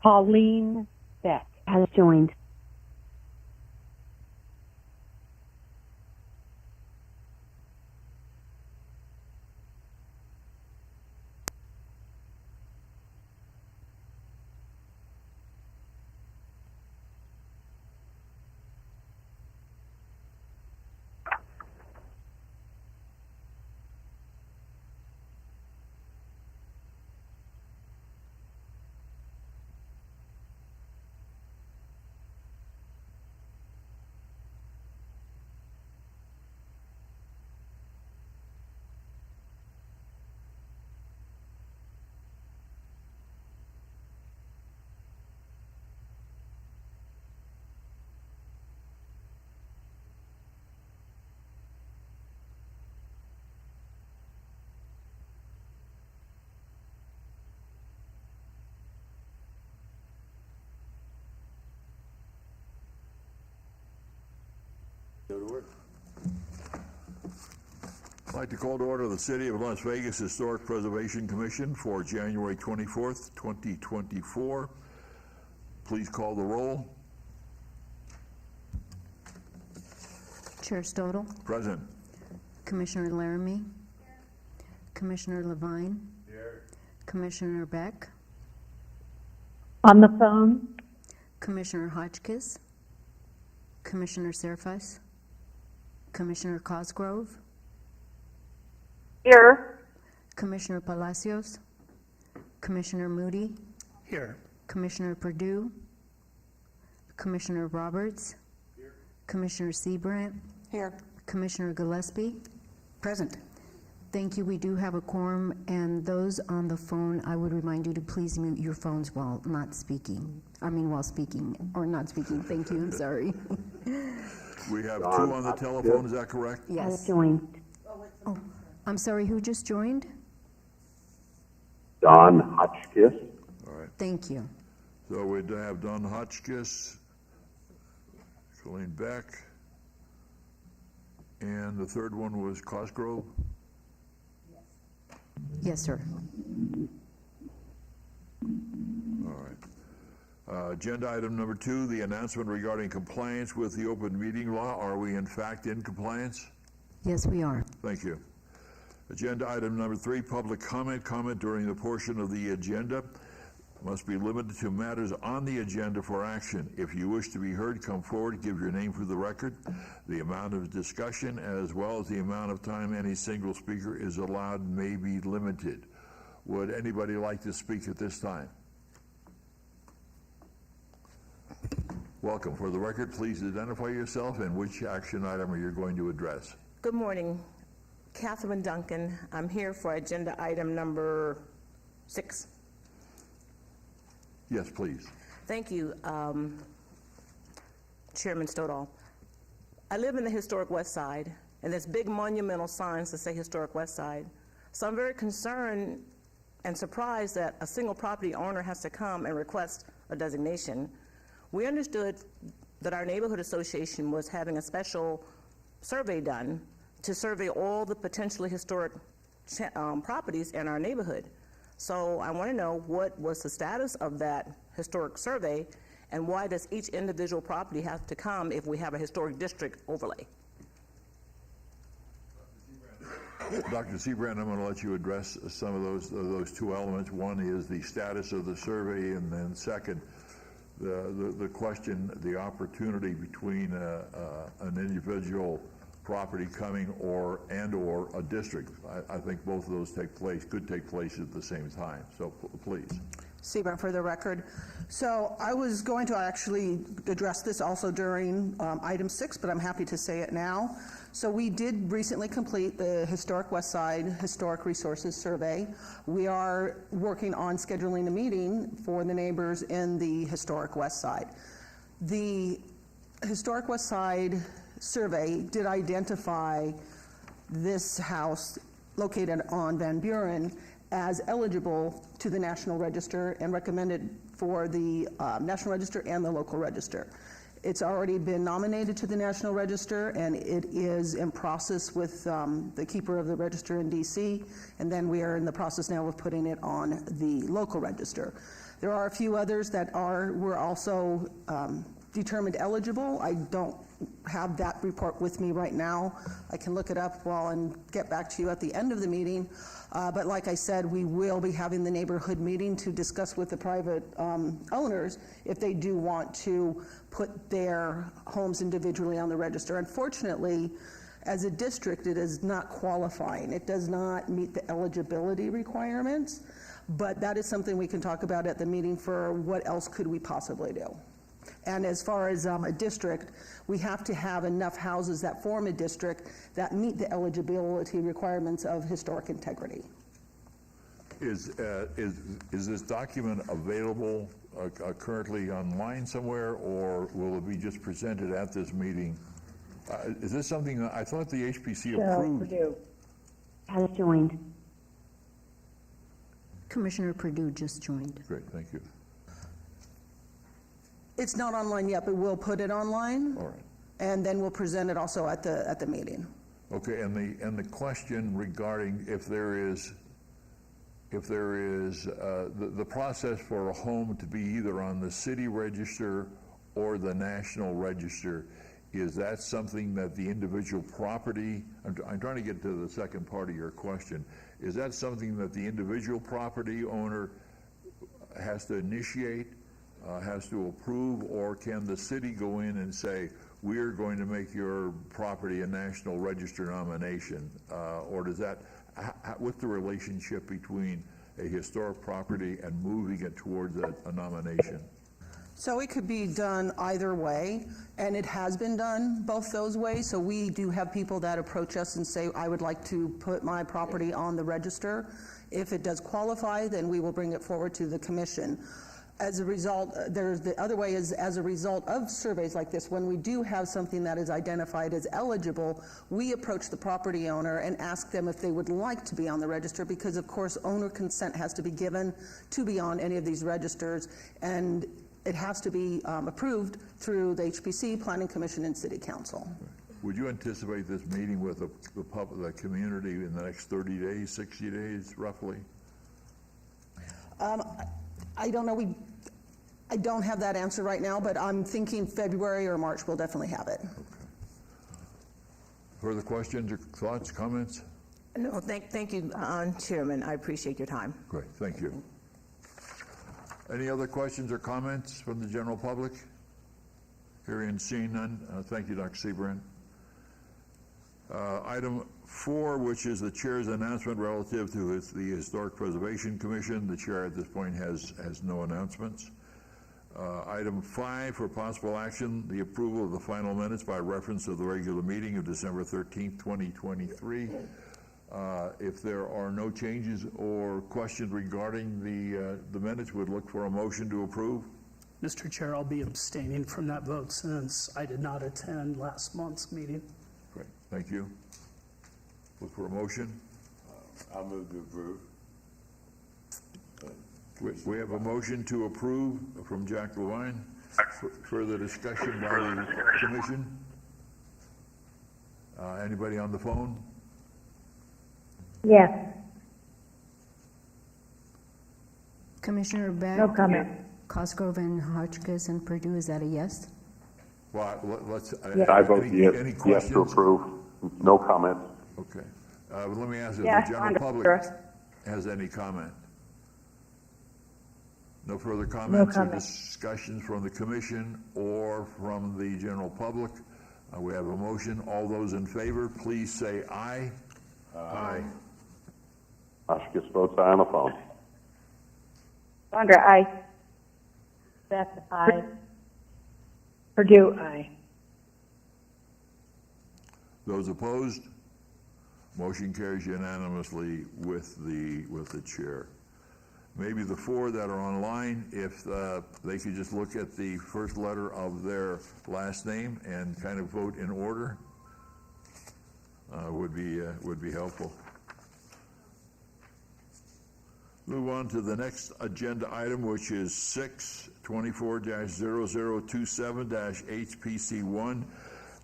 Pauline Beck has joined. Go to work. I'd like to call to order the City of Las Vegas Historic Preservation Commission for January 24th, 2024. Please call the roll. Chair Stodel. Present. Commissioner Laramie. Here. Commissioner Levine. Here. Commissioner Beck. on the phone. Commissioner Hotchkiss. Commissioner Serfis. Commissioner Cosgrove. Here. Commissioner Palacios. Commissioner Moody. Here. Commissioner Perdue. Commissioner Roberts. Here. Commissioner Seabrandt. Here. Commissioner Gillespie. Present. Thank you. We do have a quorum, and those on the phone, I would remind you to please mute your phones while not speaking. I mean, while speaking or not speaking. Thank you. I'm sorry. We have two on the telephone, is that correct? Yes. Joined. Oh, I'm sorry. Who just joined? Don Hotchkiss. All right. Thank you. So we'd have Don Hotchkiss, Colleen Beck, and the third one was Cosgrove. Yes, sir. All right. Agenda item number 2, the announcement regarding compliance with the open meeting law. Are we in fact in compliance? Yes, we are. Thank you. Agenda item number 3, public comment. Comment during the portion of the agenda must be limited to matters on the agenda for action. If you wish to be heard, come forward, give your name for the record. The amount of discussion as well as the amount of time any single speaker is allowed may be limited. Would anybody like to speak at this time? Welcome. For the record, please identify yourself and which action item are you going to address. Good morning. Catherine Duncan. I'm here for agenda item number 6. Yes, please. Thank you, Chairman Stodal. I live in the historic West Side, and there's big monumental signs that say historic West Side. So I'm very concerned and surprised that a single property owner has to come and request a designation. We understood that our neighborhood association was having a special survey done to survey all the potentially historic properties in our neighborhood. So I want to know what was the status of that historic survey, and why does each individual property have to come if we have a historic district overlay? Dr. Seabrandt, I'm going to let you address some of those two elements. One is the status of the survey, and then second, the question, the opportunity between an individual property coming or a district. I think both of those could take place at the same time. So please. Seabrandt for the record. So I was going to actually address this also during item 6, but I'm happy to say it now. So we did recently complete the Historic West Side Historic Resources Survey. We are working on scheduling a meeting for the neighbors in the Historic West Side. The Historic West Side survey did identify this house located on Van Buren as eligible to the National Register and recommended for the National Register and the local register. It's already been nominated to the National Register, and it is in process with the keeper of the register in DC, and then we are in the process now of putting it on the local register. There are a few others that were also determined eligible. I don't have that report with me right now. I can look it up and get back to you at the end of the meeting. But like I said, we will be having the neighborhood meeting to discuss with the private owners if they do want to put their homes individually on the register. Unfortunately, as a district, it is not qualifying. It does not meet the eligibility requirements, but that is something we can talk about at the meeting for what else could we possibly do. And as far as a district, we have to have enough houses that form a district that meet the eligibility requirements of historic integrity. Is this document available currently online somewhere, or will it be just presented at this meeting? Is this something that I thought the HPC approved? Purdue has joined. Commissioner Purdue just joined. Great, thank you. It's not online yet, but we'll put it online. All right. And then we'll present it also at the meeting. Okay, and the question regarding if there is the process for a home to be either on the city register or the national register, is that something that the individual property, I'm trying to get to the second part of your question, is that something that the individual property owner has to initiate, has to approve, or can the city go in and say, we're going to make your property a national register nomination? Or does that, what's the relationship between a historic property and moving it towards a nomination? So it could be done either way, and it has been done both those ways. So we do have people that approach us and say, I would like to put my property on the register. If it does qualify, then we will bring it forward to the commission. As a result, there's the other way is as a result of surveys like this, when we do have something that is identified as eligible, we approach the property owner and ask them if they would like to be on the register, because of course owner consent has to be given to be on any of these registers, and it has to be approved through the HPC, Planning Commission, and City Council. Would you anticipate this meeting with the community in the next 30 days, 60 days, roughly? I don't know. I don't have that answer right now, but I'm thinking February or March we'll definitely have it. Okay. Further questions or thoughts, comments? No, thank you, Chairman. I appreciate your time. Great, thank you. Any other questions or comments from the general public? Hearing and seeing none, thank you, Dr. Seabrand. Item 4, which is the chair's announcement relative to the Historic Preservation Commission. The chair at this point has no announcements. Item 5 for possible action, the approval of the final minutes by reference to the regular meeting of December 13th, 2023. If there are no changes or questions regarding the minutes, we'd look for a motion to approve. Mr. Chair, I'll be abstaining from that vote since I did not attend last month's meeting. Great, thank you. Look for a motion. I'll move to approve. We have a motion to approve from Jack Levine. Further discussion by the commission? Anybody on the phone? Yes. Commissioner Beck? No comment. Cosgrove and Hotchkiss and Purdue, is that a yes? Well, let's. I vote yes, Any yes questions? to approve. No comment. Okay. Let me ask if Yeah, the general on to public first. has any comment. No further comments or comment. discussions from the commission or from the general public. We have a motion. All those in favor, please say aye. Aye. Hotchkiss votes aye on the phone. Sandra, aye. Beth, aye. Purdue, aye. Those opposed? Motion carries unanimously with the chair. Maybe the 4 that are online, if they could just look at the first letter of their last name and kind of vote in order, would be helpful. Move on to the next agenda item, which is 624-0027-HPC1,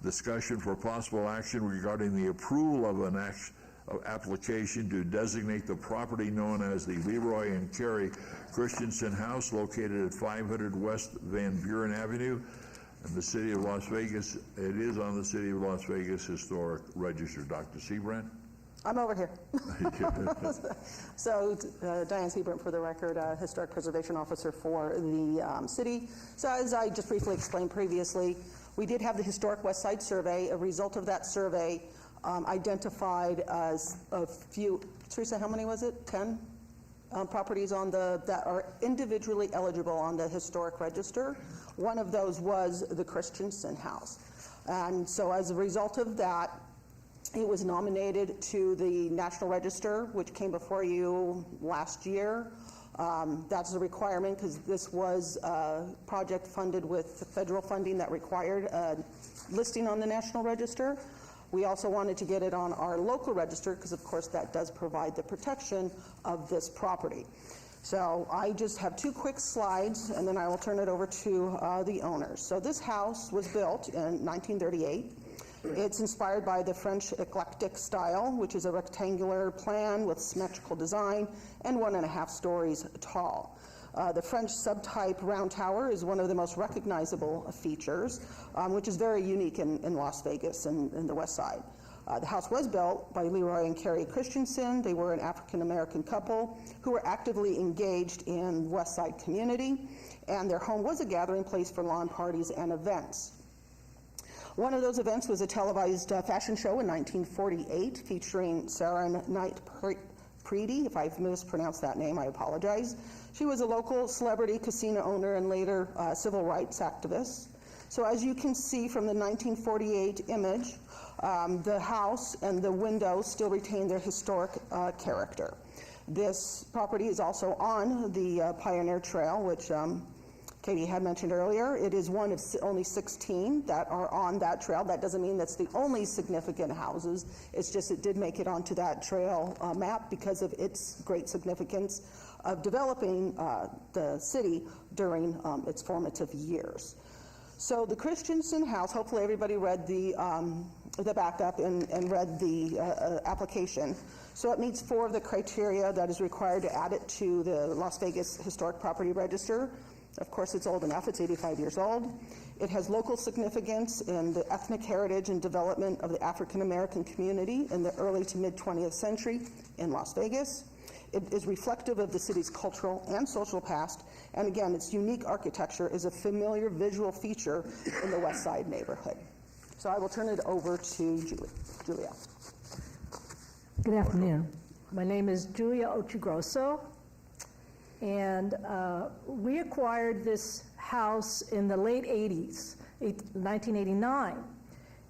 discussion for possible action regarding the approval of application to designate the property known as the Leroy and Carrie Christensen House located at 500 West Van Buren Avenue in the city of Las Vegas. It is on the City of Las Vegas Historic Register. Dr. Seabrand? I'm over here. So Diane Seabrant, for the record, Historic Preservation Officer for the city. So as I just briefly explained previously, we did have the Historic West Side Survey. A result of that survey identified as a few, Teresa, how many was it? 10 properties on that are individually eligible on the Historic Register. One of those was the Christensen House. And so as a result of that, it was nominated to the National Register, which came before you last year. That's a requirement because this was a project funded with federal funding that required a listing on the National Register. We also wanted to get it on our local register because, of course, that does provide the protection of this property. So I just have 2 quick slides, and then I will turn it over to the owners. So this house was built in 1938. It's inspired by the French eclectic style, which is a rectangular plan with symmetrical design and 1.5 stories tall. The French subtype round tower is one of the most recognizable features, which is very unique in Las Vegas and in the West Side. The house was built by Leroy and Carrie Christensen. They were an African-American couple who were actively engaged in West Side community, and their home was a gathering place for lawn parties and events. One of those events was a televised fashion show in 1948 featuring Sarah Knight Preedy. If I've mispronounced that name, I apologize. She was a local celebrity casino owner and later civil rights activist. So as you can see from the 1948 image, the house and the windows still retain their historic character. This property is also on the Pioneer Trail, which Katie had mentioned earlier. It is one of only 16 that are on that trail. That doesn't mean that's the only significant houses. It's just it did make it onto that trail map because of its great significance of developing the city during its formative years. So the Christensen House, hopefully everybody read the backup and read the application. So it meets 4 of the criteria that is required to add it to the Las Vegas Historic Property Register. Of course, it's old enough. It's 85 years old. It has local significance in the ethnic heritage and development of the African-American community in the early to mid-20th century in Las Vegas. It is reflective of the city's cultural and social past, and again, its unique architecture is a familiar visual feature in the West Side neighborhood. So I will turn it over to Julia. Good afternoon. My name is Julia Ochigrosso, and we acquired this house in the late 80s, 1989.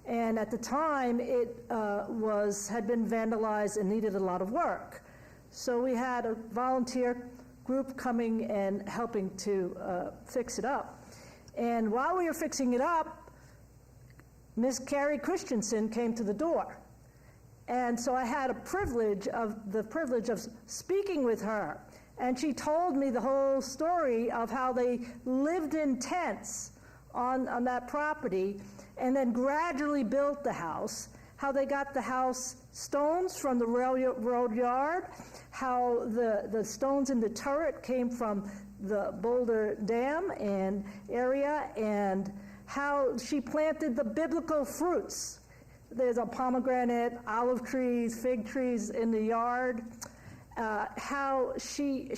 And at the time, it had been vandalized and needed a lot of work. So we had a volunteer group coming and helping to fix it up. And while we were fixing it up, Miss Carrie Christensen came to the door. And so I had the privilege of speaking with her. And she told me the whole story of how they lived in tents on that property and then gradually built the house, how they got the house stones from the railroad yard, how the stones in the turret came from the Boulder Dam and area, and how she planted the biblical fruits. There's a pomegranate, olive trees, fig trees in the yard. How she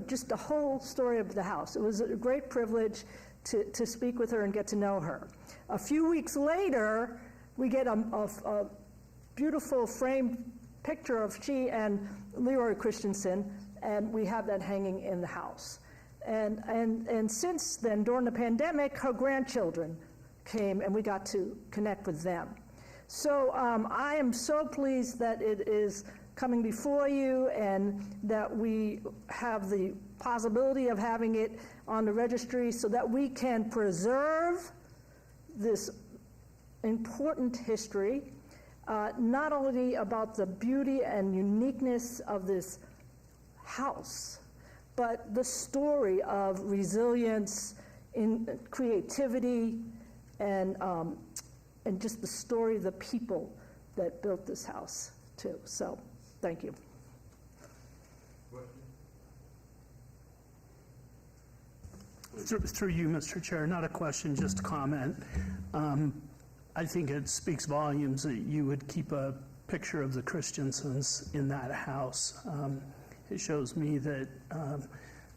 just the whole story of the house. It was a great privilege to speak with her and get to know her. A few weeks later, we get a beautiful framed picture of she and Leroy Christensen, and we have that hanging in the house. And since then, during the pandemic, her grandchildren came, and we got to connect with them. So I am so pleased that it is coming before you and that we have the possibility of having it on the registry so that we can preserve this important history, not only about the beauty and uniqueness of this house, but the story of resilience, in creativity, and just the story of the people that built this house too. So, thank you. Through you, Mr. Chair, not a question, just a comment. I think it speaks volumes that you would keep a picture of the Christensens in that house. It shows me that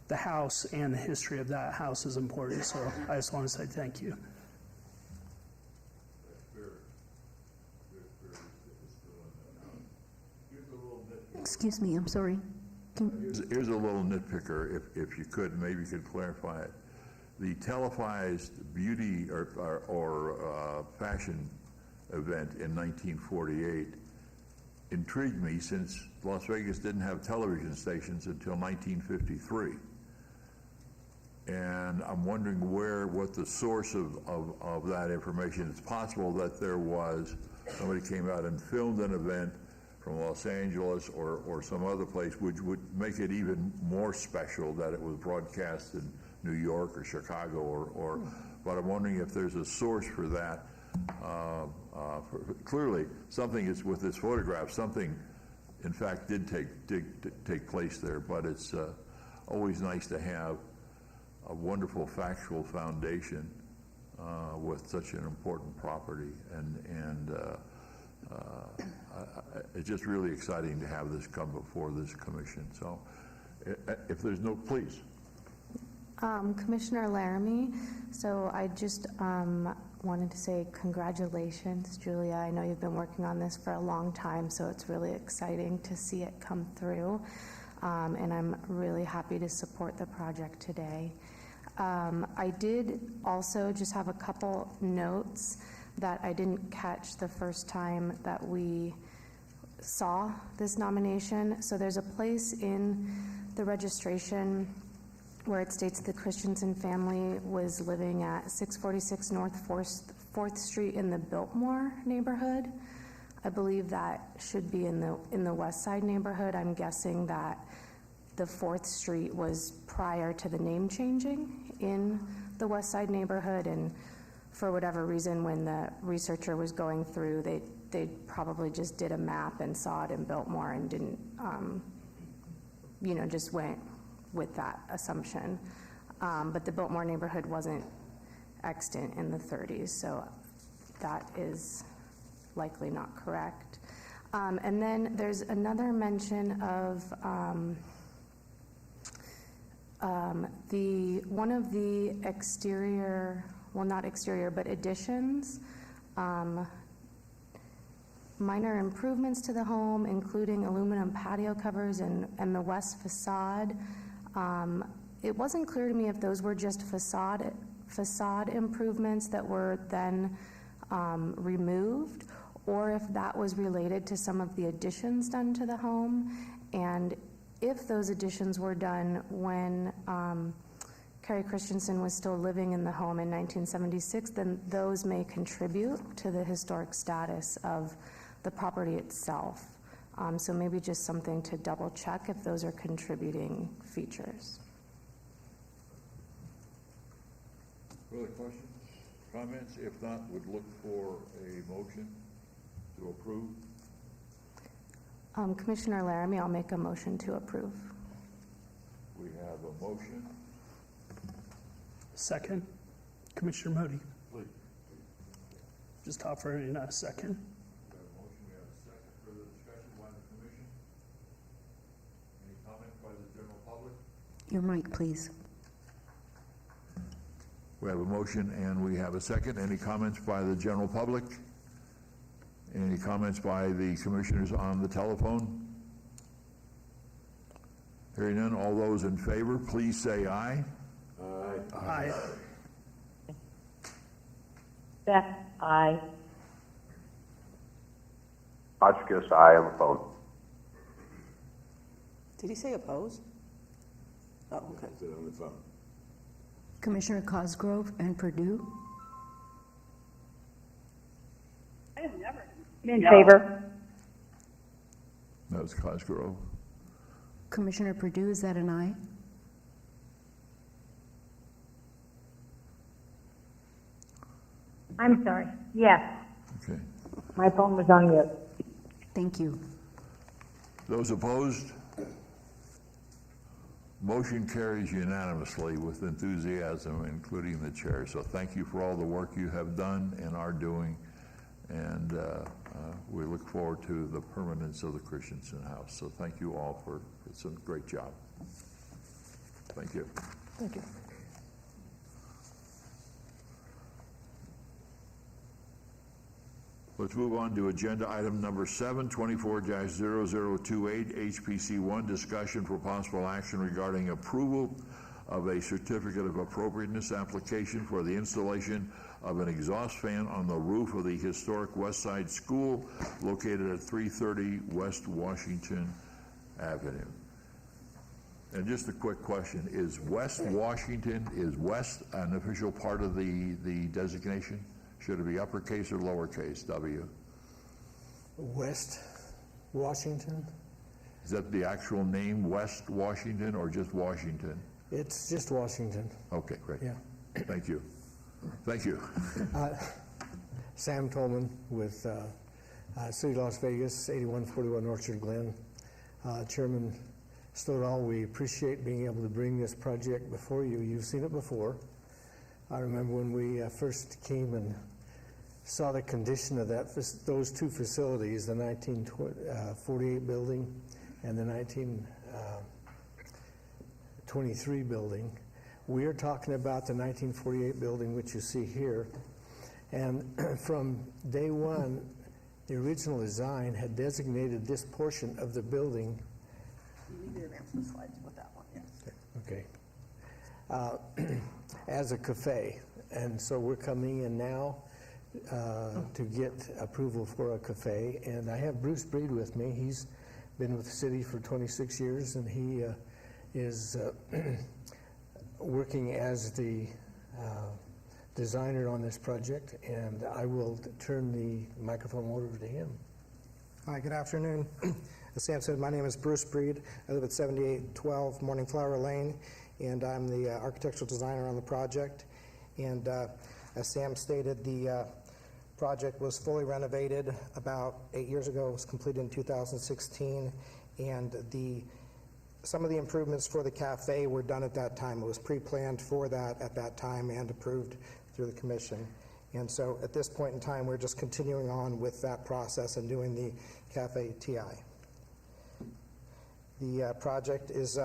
the house and the history of that house is important, so I just want to say thank you. Excuse me, I'm sorry. Here's a little nitpicker, if you could, maybe you could clarify it. The televised beauty or fashion event in 1948 intrigued me, since Las Vegas didn't have television stations until 1953. And I'm wondering what the source of that information. It's possible that there was, somebody came out and filmed an event from Los Angeles or some other place, which would make it even more special that it was broadcast in New York or Chicago but I'm wondering if there's a source for that. Clearly, something is with this photograph, something in fact did take place there, but it's always nice to have a wonderful factual foundation with such an important property, and it's just really exciting to have this come before this commission. So if there's no, please. Commissioner Laramie, so I just wanted to say congratulations, Julia. I know you've been working on this for a long time, so it's really exciting to see it come through, and I'm really happy to support the project today. I did also just have a couple notes that I didn't catch the first time that we saw this nomination. So there's a place in the registration where it states the Christensen family was living at 646 North 4th Street in the Biltmore neighborhood. I believe that should be in the West Side neighborhood. I'm guessing that the 4th Street was prior to the name changing in the West Side neighborhood, and for whatever reason, when the researcher was going through, they probably just did a map and saw it in Biltmore and didn't, just went with that assumption. But the Biltmore neighborhood wasn't extant in the 30s, so that is likely not correct. And then there's another mention of one of the exterior, well, not exterior, but additions, minor improvements to the home, including aluminum patio covers and the west facade. It wasn't clear to me if those were just facade improvements that were then removed, or if that was related to some of the additions done to the home. And if those additions were done when Carrie Christensen was still living in the home in 1976, then those may contribute to the historic status of the property itself. So maybe just something to double check if those are contributing features. Further questions, comments? If not, would look for a motion to approve. Commissioner Laramie, I'll make a motion to approve. We have a motion. Second, Commissioner Moody. Please. Just offering a second. We have a motion, we have a second. Further discussion by the commission? Any comments by the general public? Your mic, please. We have a motion and we have a second. Any comments by the general public? Any comments by the commissioners on the telephone? Hearing none, all those in favor, please say aye. Aye. Beth, aye. Hotchkiss, aye on the phone. Did he say oppose? Oh, okay. On the phone. Commissioner Cosgrove and Purdue. In favor. That was Cosgrove. Commissioner Purdue, is that an aye? I'm sorry, yes. Okay. My phone was on mute. Thank you. Those opposed? Motion carries unanimously with enthusiasm, including the chair. So thank you for all the work you have done and are doing, and we look forward to the permanence of the Christensen House. So thank you all for it's a great job. Thank you. Thank you. Let's move on to agenda item number 7, 24-0028, HPC 1, discussion for possible action regarding approval of a certificate of appropriateness application for the installation of an exhaust fan on the roof of the historic West Side School located at 330 West Washington Avenue. And just a quick question, is West Washington, is West an official part of the designation? Should it be uppercase or lowercase, W? West Washington? Is that the actual name, West Washington, or just Washington? It's just Washington. Okay, great. Yeah. Thank you. Thank you. Sam Tolman with City of Las Vegas, 8141 Orchard Glen. Chairman Stoddall, we appreciate being able to bring this project before you. You've seen it before. I remember when we first came and saw the condition of those two facilities, the 1948 building and the 1923 building. We are talking about the 1948 building, which you see here. And from day one, the original design had designated this portion of the building. You need to advance the slides with that one, yes. Okay. As a cafe. And so we're coming in now to get approval for a cafe. And I have Bruce Breed with me. He's been with the city for 26 years, and he is working as the designer on this project. And I will turn the microphone over to him. Hi, good afternoon. As Sam said, my name is Bruce Breed. I live at 7812 Morning Flower Lane, and I'm the architectural designer on the project. And as Sam stated, the project was fully renovated about 8 years ago. It was completed in 2016, and some of the improvements for the cafe were done at that time. It was pre-planned for that at that time and approved through the commission. And so at this point in time, we're just continuing on with that process and doing the cafe TI. The project is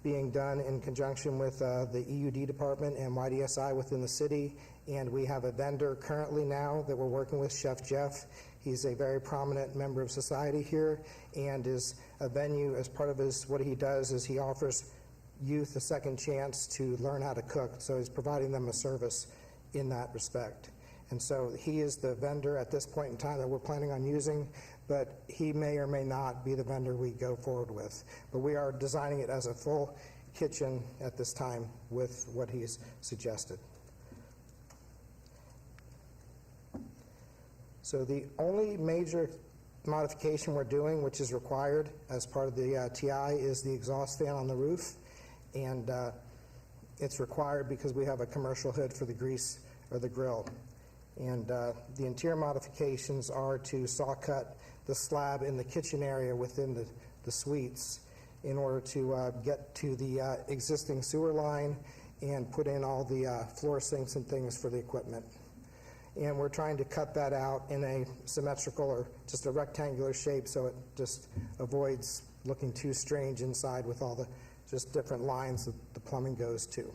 being done in conjunction with the EUD department and YDSI within the city, and we have a vendor currently now that we're working with, Chef Jeff. He's a very prominent member of society here, and is a venue. As part of what he does is he offers youth a second chance to learn how to cook, so he's providing them a service in that respect. And so he is the vendor at this point in time that we're planning on using, but he may or may not be the vendor we go forward with. But we are designing it as a full kitchen at this time with what he's suggested. So the only major modification we're doing, which is required as part of the TI, is the exhaust fan on the roof. And it's required because we have a commercial hood for the grease or the grill. And the interior modifications are to saw cut the slab in the kitchen area within the suites in order to get to the existing sewer line and put in all the floor sinks and things for the equipment. And we're trying to cut that out in a symmetrical or just a rectangular shape so it just avoids looking too strange inside with all the just different lines that the plumbing goes to.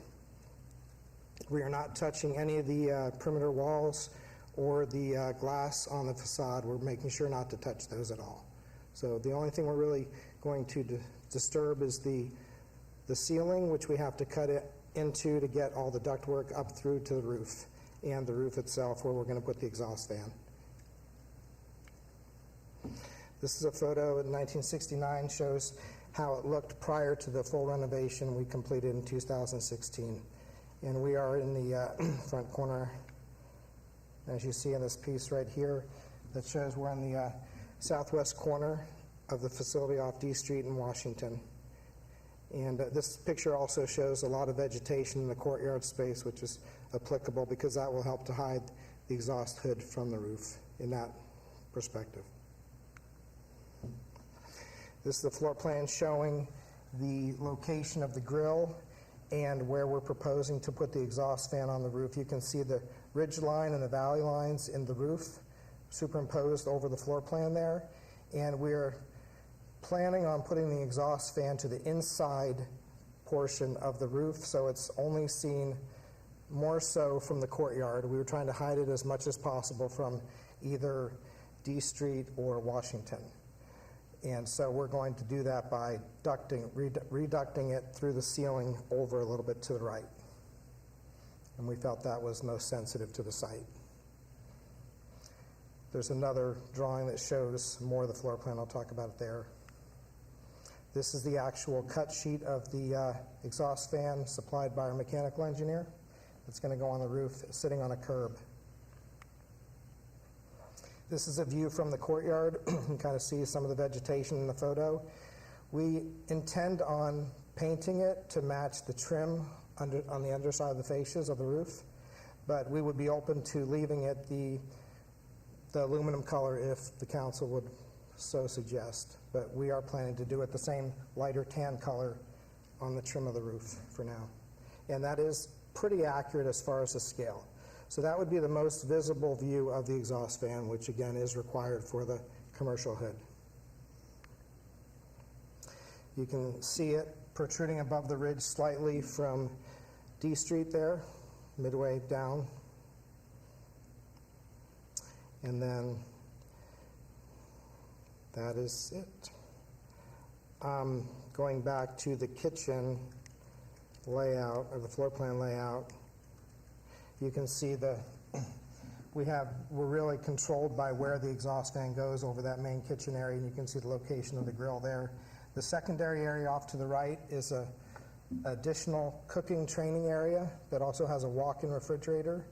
We are not touching any of the perimeter walls or the glass on the facade. We're making sure not to touch those at all. So the only thing we're really going to disturb is the ceiling, which we have to cut it into to get all the ductwork up through to the roof, and the roof itself where we're going to put the exhaust fan. This is a photo in 1969, shows how it looked prior to the full renovation we completed in 2016. And we are in the front corner, as you see in this piece right here, that shows we're in the southwest corner of the facility off D Street in Washington. And this picture also shows a lot of vegetation in the courtyard space, which is applicable because that will help to hide the exhaust hood from the roof in that perspective. This is the floor plan showing the location of the grill and where we're proposing to put the exhaust fan on the roof. You can see the ridge line and the valley lines in the roof superimposed over the floor plan there. And we're planning on putting the exhaust fan to the inside portion of the roof, so it's only seen more so from the courtyard. We were trying to hide it as much as possible from either D Street or Washington. And so we're going to do that by reducting it through the ceiling over a little bit to the right. And we felt that was most sensitive to the site. There's another drawing that shows more of the floor plan. I'll talk about it there. This is the actual cut sheet of the exhaust fan supplied by our mechanical engineer. It's going to go on the roof sitting on a curb. This is a view from the courtyard. You can kind of see some of the vegetation in the photo. We intend on painting it to match the trim on the underside of the fascias of the roof, but we would be open to leaving it the aluminum color if the council would so suggest. But we are planning to do it the same lighter tan color on the trim of the roof for now. And that is pretty accurate as far as the scale. So that would be the most visible view of the exhaust fan, which again is required for the commercial hood. You can see it protruding above the ridge slightly from D Street there, midway down. And then that is it. Going back to the kitchen layout, or the floor plan layout, you can see we're really controlled by where the exhaust fan goes over that main kitchen area, and you can see the location of the grill there. The secondary area off to the right is an additional cooking training area that also has a walk-in refrigerator,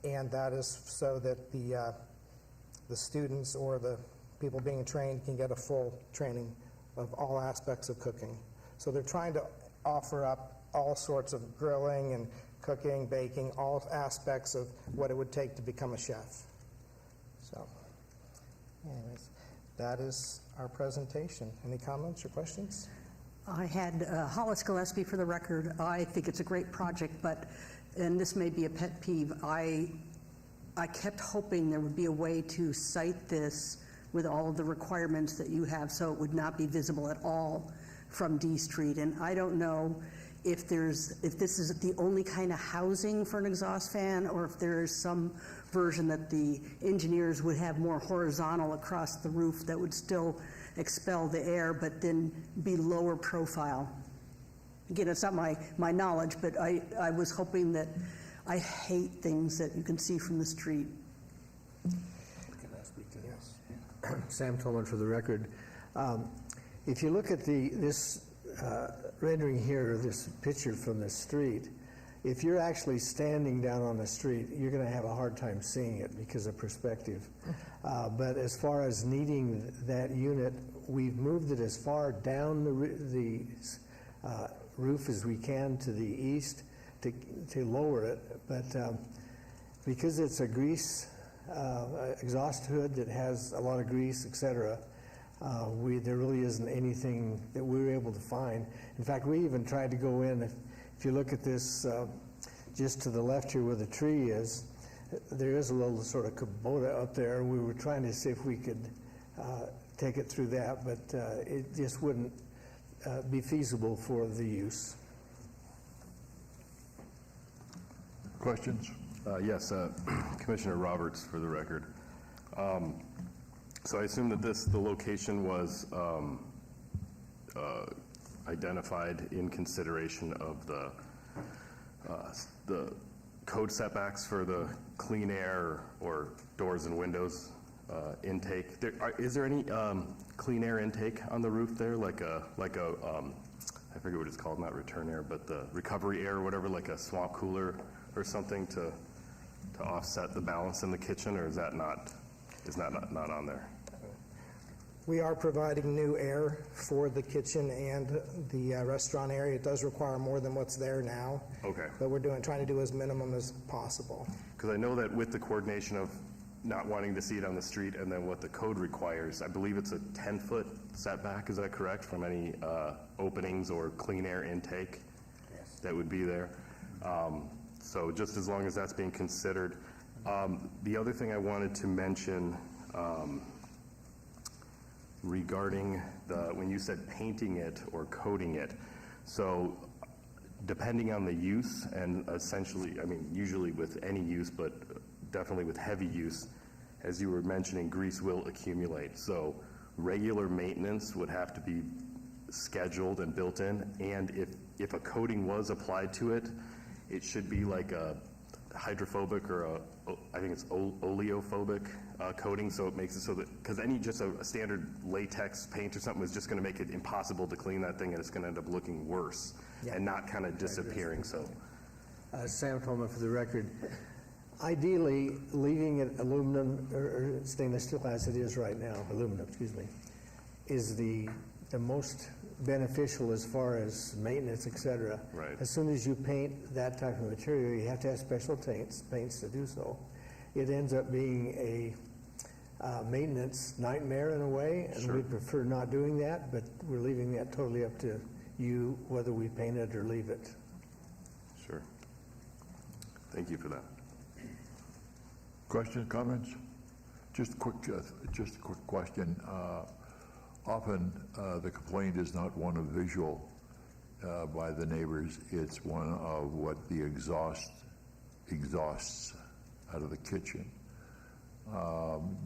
and that is so that the students or the people being trained can get a full training of all aspects of cooking. So they're trying to offer up all sorts of grilling and cooking, baking, all aspects of what it would take to become a chef. So, anyways, that is our presentation. Any comments or questions? I had Hollis Gillespie for the record. I think it's a great project, but, and this may be a pet peeve, I kept hoping there would be a way to site this with all of the requirements that you have so it would not be visible at all from D Street. And I don't know if this is the only kind of housing for an exhaust fan, or if there is some version that the engineers would have more horizontal across the roof that would still expel the air, but then be lower profile. Again, it's not my knowledge, but I was hoping that, I hate things that you can see from the street. Can I speak to this? Sam Tolman for the record. If you look at this rendering here, this picture from the street, if you're actually standing down on the street, you're going to have a hard time seeing it because of perspective. But as far as needing that unit, we've moved it as far down the roof as we can to the east to lower it. But because it's a grease exhaust hood that has a lot of grease, etc., there really isn't anything that we were able to find. In fact, we even tried to go in. If you look at this, just to the left here where the tree is, there is a little sort of kubota up there. We were trying to see if we could take it through that, but it just wouldn't be feasible for the use. Questions? Yes, Commissioner Roberts for the record. So I assume that the location was identified in consideration of the code setbacks for the clean air or doors and windows intake. Is there any clean air intake on the roof there, like a I forget what it's called, not return air, but the recovery air or whatever, like a swamp cooler or something to offset the balance in the kitchen, or is that not on there? We are providing new air for the kitchen and the restaurant area. It does require more than what's there now. Okay. But we're trying to do as minimum as possible. Because I know that with the coordination of not wanting to see it on the street, and then what the code requires. I believe it's a 10-foot setback, is that correct, from any openings or clean air intake that would be there? So just as long as that's being considered. The other thing I wanted to mention regarding when you said painting it or coating it, so depending on the use, and essentially, I mean, usually with any use, but definitely with heavy use, as you were mentioning, grease will accumulate. So regular maintenance would have to be scheduled and built in, and if a coating was applied to it, it should be like a hydrophobic or I think it's oleophobic coating, so it makes it so that, because just a standard latex paint or something is just going to make it impossible to clean that thing, and it's going to end up looking worse and not kind of disappearing. So, Sam Tolman for the record. Ideally, leaving it aluminum or stainless steel as it is right now, aluminum, excuse me, is the most beneficial as far as maintenance, et cetera. Right. As soon as you paint that type of material, you have to have special paints to do so. It ends up being a maintenance nightmare in a way, and we'd prefer not doing that, but we're leaving that totally up to you, whether we paint it or leave it. Sure. Thank you for that. Questions, comments? Just a quick question. Often the complaint is not one of visual by the neighbors, it's one of what the exhausts out of the kitchen.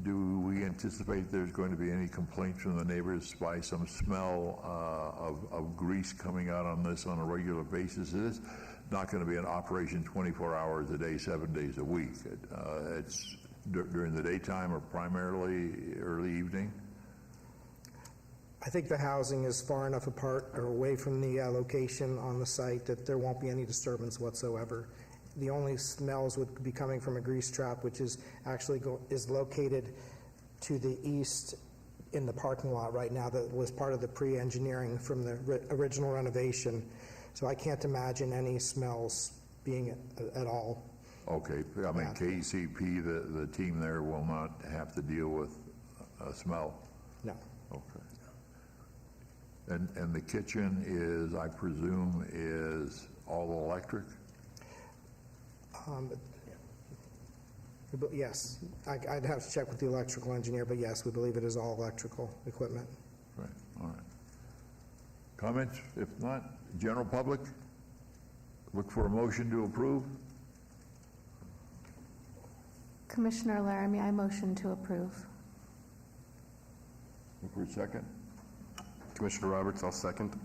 Do we anticipate there's going to be any complaints from the neighbors by some smell of grease coming out on this on a regular basis? It is not going to be an operation 24 hours a day, 7 days a week. It's during the daytime or primarily early evening? I think the housing is far enough apart or away from the location on the site that there won't be any disturbance whatsoever. The only smells would be coming from a grease trap, which is actually is located to the east in the parking lot right now. That was part of the pre-engineering from the original renovation. So I can't imagine any smells being at all. Okay, I mean, KCP, the team there will not have to deal with a smell? No. Okay. And the kitchen is, I presume, is all electric? Yes, I'd have to check with the electrical engineer, but yes, we believe it is all electrical equipment. Right, all right. Comments? If not, general public? Look for a motion to approve. Commissioner Laramie, I motion to approve. Look for a second. Commissioner Roberts, I'll second.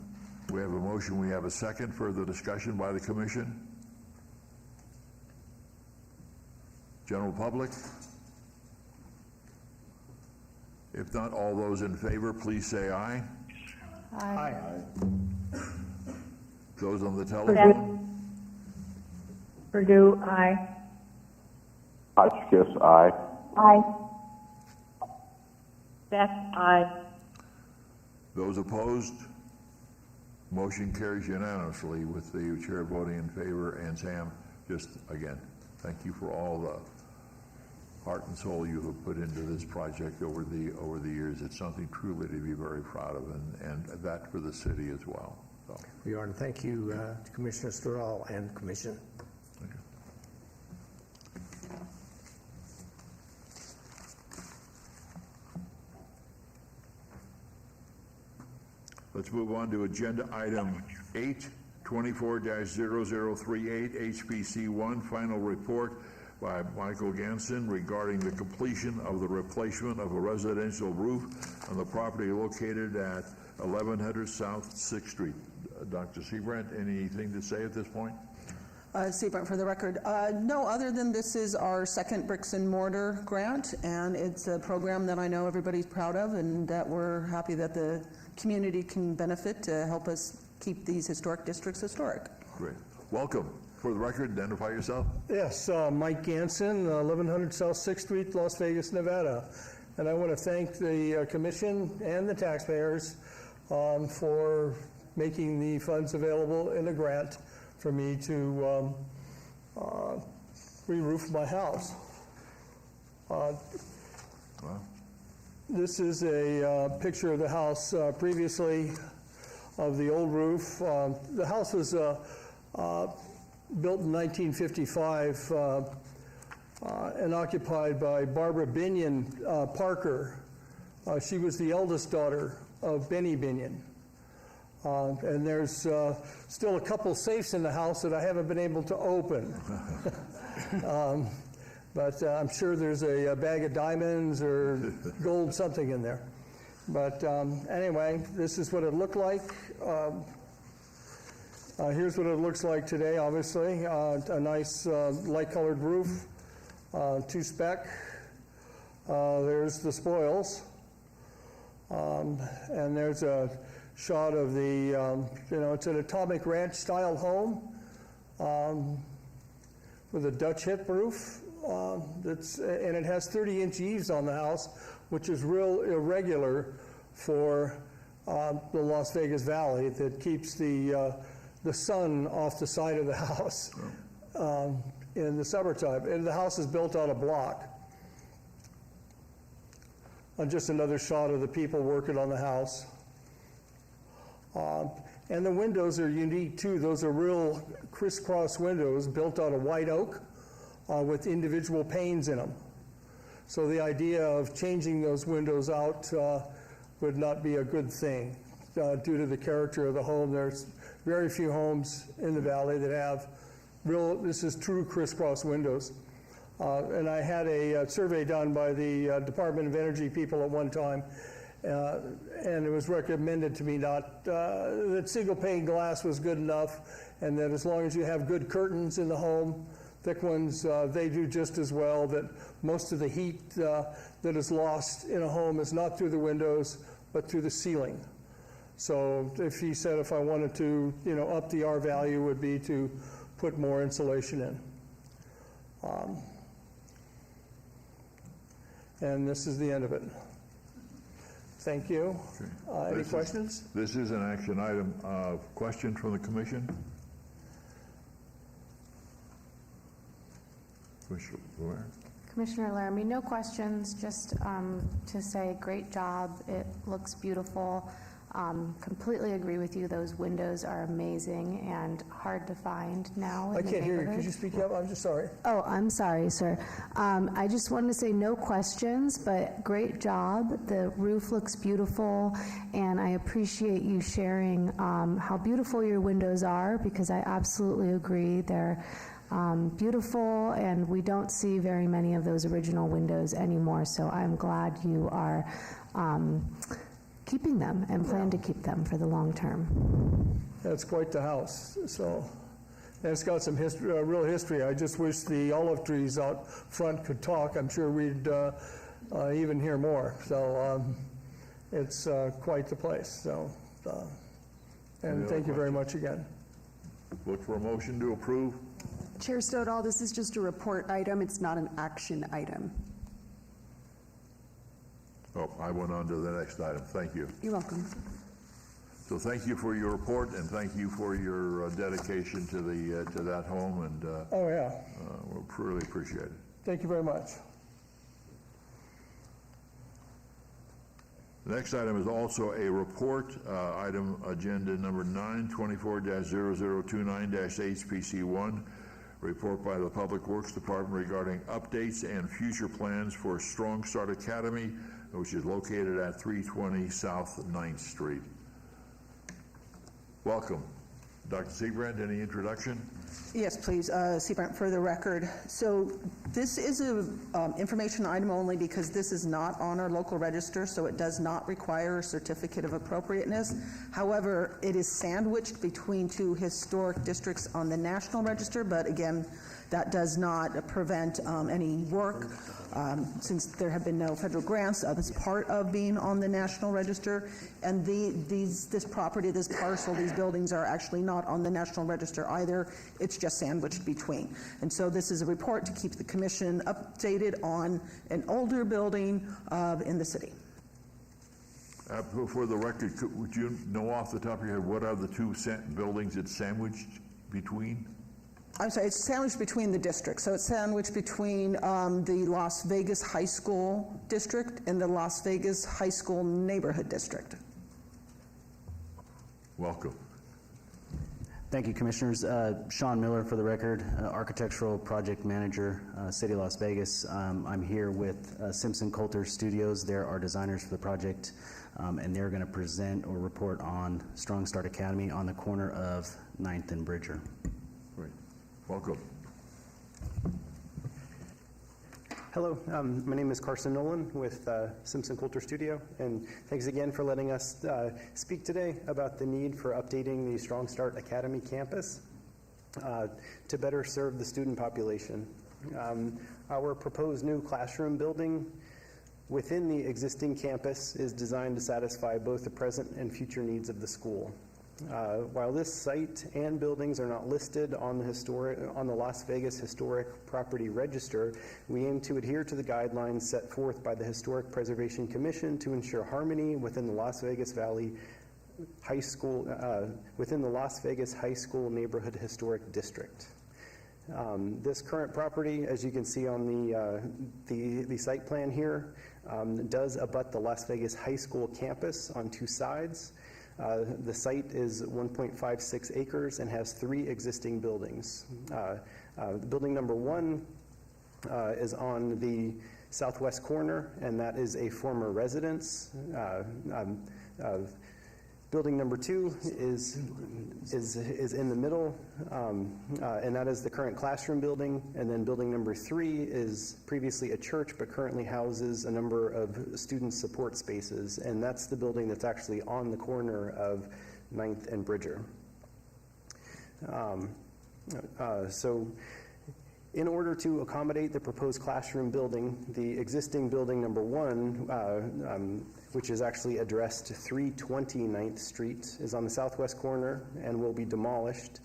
We have a motion, we have a second. Further discussion by the commission? General public? If not, all those in favor, please say aye. Aye. Those on the telephone? Purdue, aye. Hotchkiss, aye. Aye. Beth, aye. Those opposed? Motion carries unanimously with the chair voting in favor. And Sam, just again, thank you for all the heart and soul you have put into this project over the years. It's something truly to be very proud of, and that for the city as well. So. We are, and thank you to Commissioner Sturall and Commission. Thank you. Let's move on to agenda item 8, 24-0038, HPC 1, final report by Michael Ganson regarding the completion of the replacement of a residential roof on the property located at 1100 South 6th Street. Dr. Seabrant, anything to say at this point? Seabrant for the record. No, other than this is our second bricks and mortar grant, and it's a program that I know everybody's proud of and that we're happy that the community can benefit to help us keep these historic districts historic. Great. Welcome. For the record, identify yourself. Yes, Mike Ganson, 1100 South 6th Street, Las Vegas, Nevada. And I want to thank the commission and the taxpayers for making the funds available in a grant for me to re-roof my house. This is a picture of the house previously of the old roof. The house was built in 1955 and occupied by Barbara Binion Parker. She was the eldest daughter of Benny Binion. And there's still a couple safes in the house that I haven't been able to open. But I'm sure there's a bag of diamonds or gold something in there. But anyway, this is what it looked like. Here's what it looks like today, obviously. A nice light-colored roof, two-spec. There's the spoils. And there's a shot of the, it's an Atomic Ranch-style home with a Dutch hip roof. And it has 30-inch eaves on the house, which is real irregular for the Las Vegas Valley, that keeps the sun off the side of the house in the summertime. And the house is built on a block. And just another shot of the people working on the house. And the windows are unique too. Those are real crisscross windows built out of white oak with individual panes in them. So the idea of changing those windows out would not be a good thing due to the character of the home. There's very few homes in the valley that have this is true crisscross windows. And I had a survey done by the Department of Energy people at one time, and it was recommended to me that single pane glass was good enough, and that as long as you have good curtains in the home, thick ones, they do just as well, that most of the heat that is lost in a home is not through the windows, but through the ceiling. So if he said if I wanted to, up the R value would be to put more insulation in. And this is the end of it. Thank you. Okay. Any questions? This is an action item. Question from the commission? Commissioner Blair? Commissioner Laramie, no questions, just to say great job. It looks beautiful. Completely agree with you. Those windows are amazing and hard to find now. I can't hear you. Could you speak up? I'm just sorry. Oh, I'm sorry, sir. I just wanted to say no questions, but great job. The roof looks beautiful, and I appreciate you sharing how beautiful your windows are, because I absolutely agree. They're beautiful, and we don't see very many of those original windows anymore, so I'm glad you are keeping them and plan to keep them for the long term. That's quite the house. So, and it's got some history, real history. I just wish the olive trees out front could talk. I'm sure we'd even hear more. So it's quite the place. So, and thank you very much again. Look for a motion to approve. Chair Stoddall, this is just a report item. It's not an action item. Oh, I went on to the next item. Thank you. You're welcome. So thank you for your report, and thank you for your dedication to the to that home, and oh yeah, we really appreciate it. Thank you very much. The next item is also a report, item agenda number 9, 24-0029-HPC1, report by the Public Works Department regarding updates and future plans for Strong Start Academy, which is located at 320 South 9th Street. Welcome. Dr. Seabrand, any introduction? Yes, please, Seabrand, for the record. So this is a information item only because this is not on our local register, so it does not require a certificate of appropriateness. However, it is sandwiched between two historic districts on the National Register, but again, that does not prevent any work since there have been no federal grants as part of being on the National Register. And this property, this parcel, these buildings are actually not on the National Register either. It's just sandwiched between. And so this is a report to keep the commission updated on an older building in the city. For the record, would you know off the top of your head what are the two buildings it's sandwiched between? I'm sorry, it's sandwiched between the districts. So it's sandwiched between the Las Vegas High School District and the Las Vegas High School Neighborhood District. Welcome. Thank you, Commissioners. Sean Miller, for the record, Architectural Project Manager, City of Las Vegas. I'm here with Simpson Coulter Studios. They're our designers for the project, and they're going to present or report on Strong Start Academy on the corner of 9th and Bridger. Great. Welcome. Hello, my name is Carson Nolan with Simpson Coulter Studio, and thanks again for letting us speak today about the need for updating the Strong Start Academy campus to better serve the student population. Our proposed new classroom building within the existing campus is designed to satisfy both the present and future needs of the school. While this site and buildings are not listed on the Las Vegas Historic Property Register, we aim to adhere to the guidelines set forth by the Historic Preservation Commission to ensure harmony within the Las Vegas Valley High School, within the Las Vegas High School Neighborhood Historic District. This current property, as you can see on the site plan here, does abut the Las Vegas High School campus on two sides. The site is 1.56 acres and has 3 existing buildings. Building number 1 is on the southwest corner, and that is a former residence. Building number 2 is in the middle, and that is the current classroom building. And then building number 3 is previously a church, but currently houses a number of student support spaces. And that's the building that's actually on the corner of 9th and Bridger. So in order to accommodate the proposed classroom building, the existing building number 1, which is actually addressed to 320 9th Street, is on the southwest corner and will be demolished.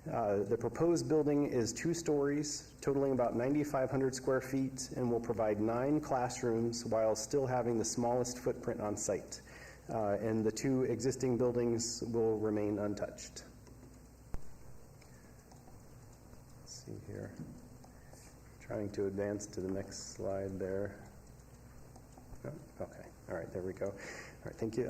The proposed building is 2 stories, totaling about 9,500 square feet, and will provide 9 classrooms while still having the smallest footprint on site. And the 2 existing buildings will remain untouched. Let's see here. Trying to advance to the next slide there. Oh, okay. All right, there we go. All right, thank you.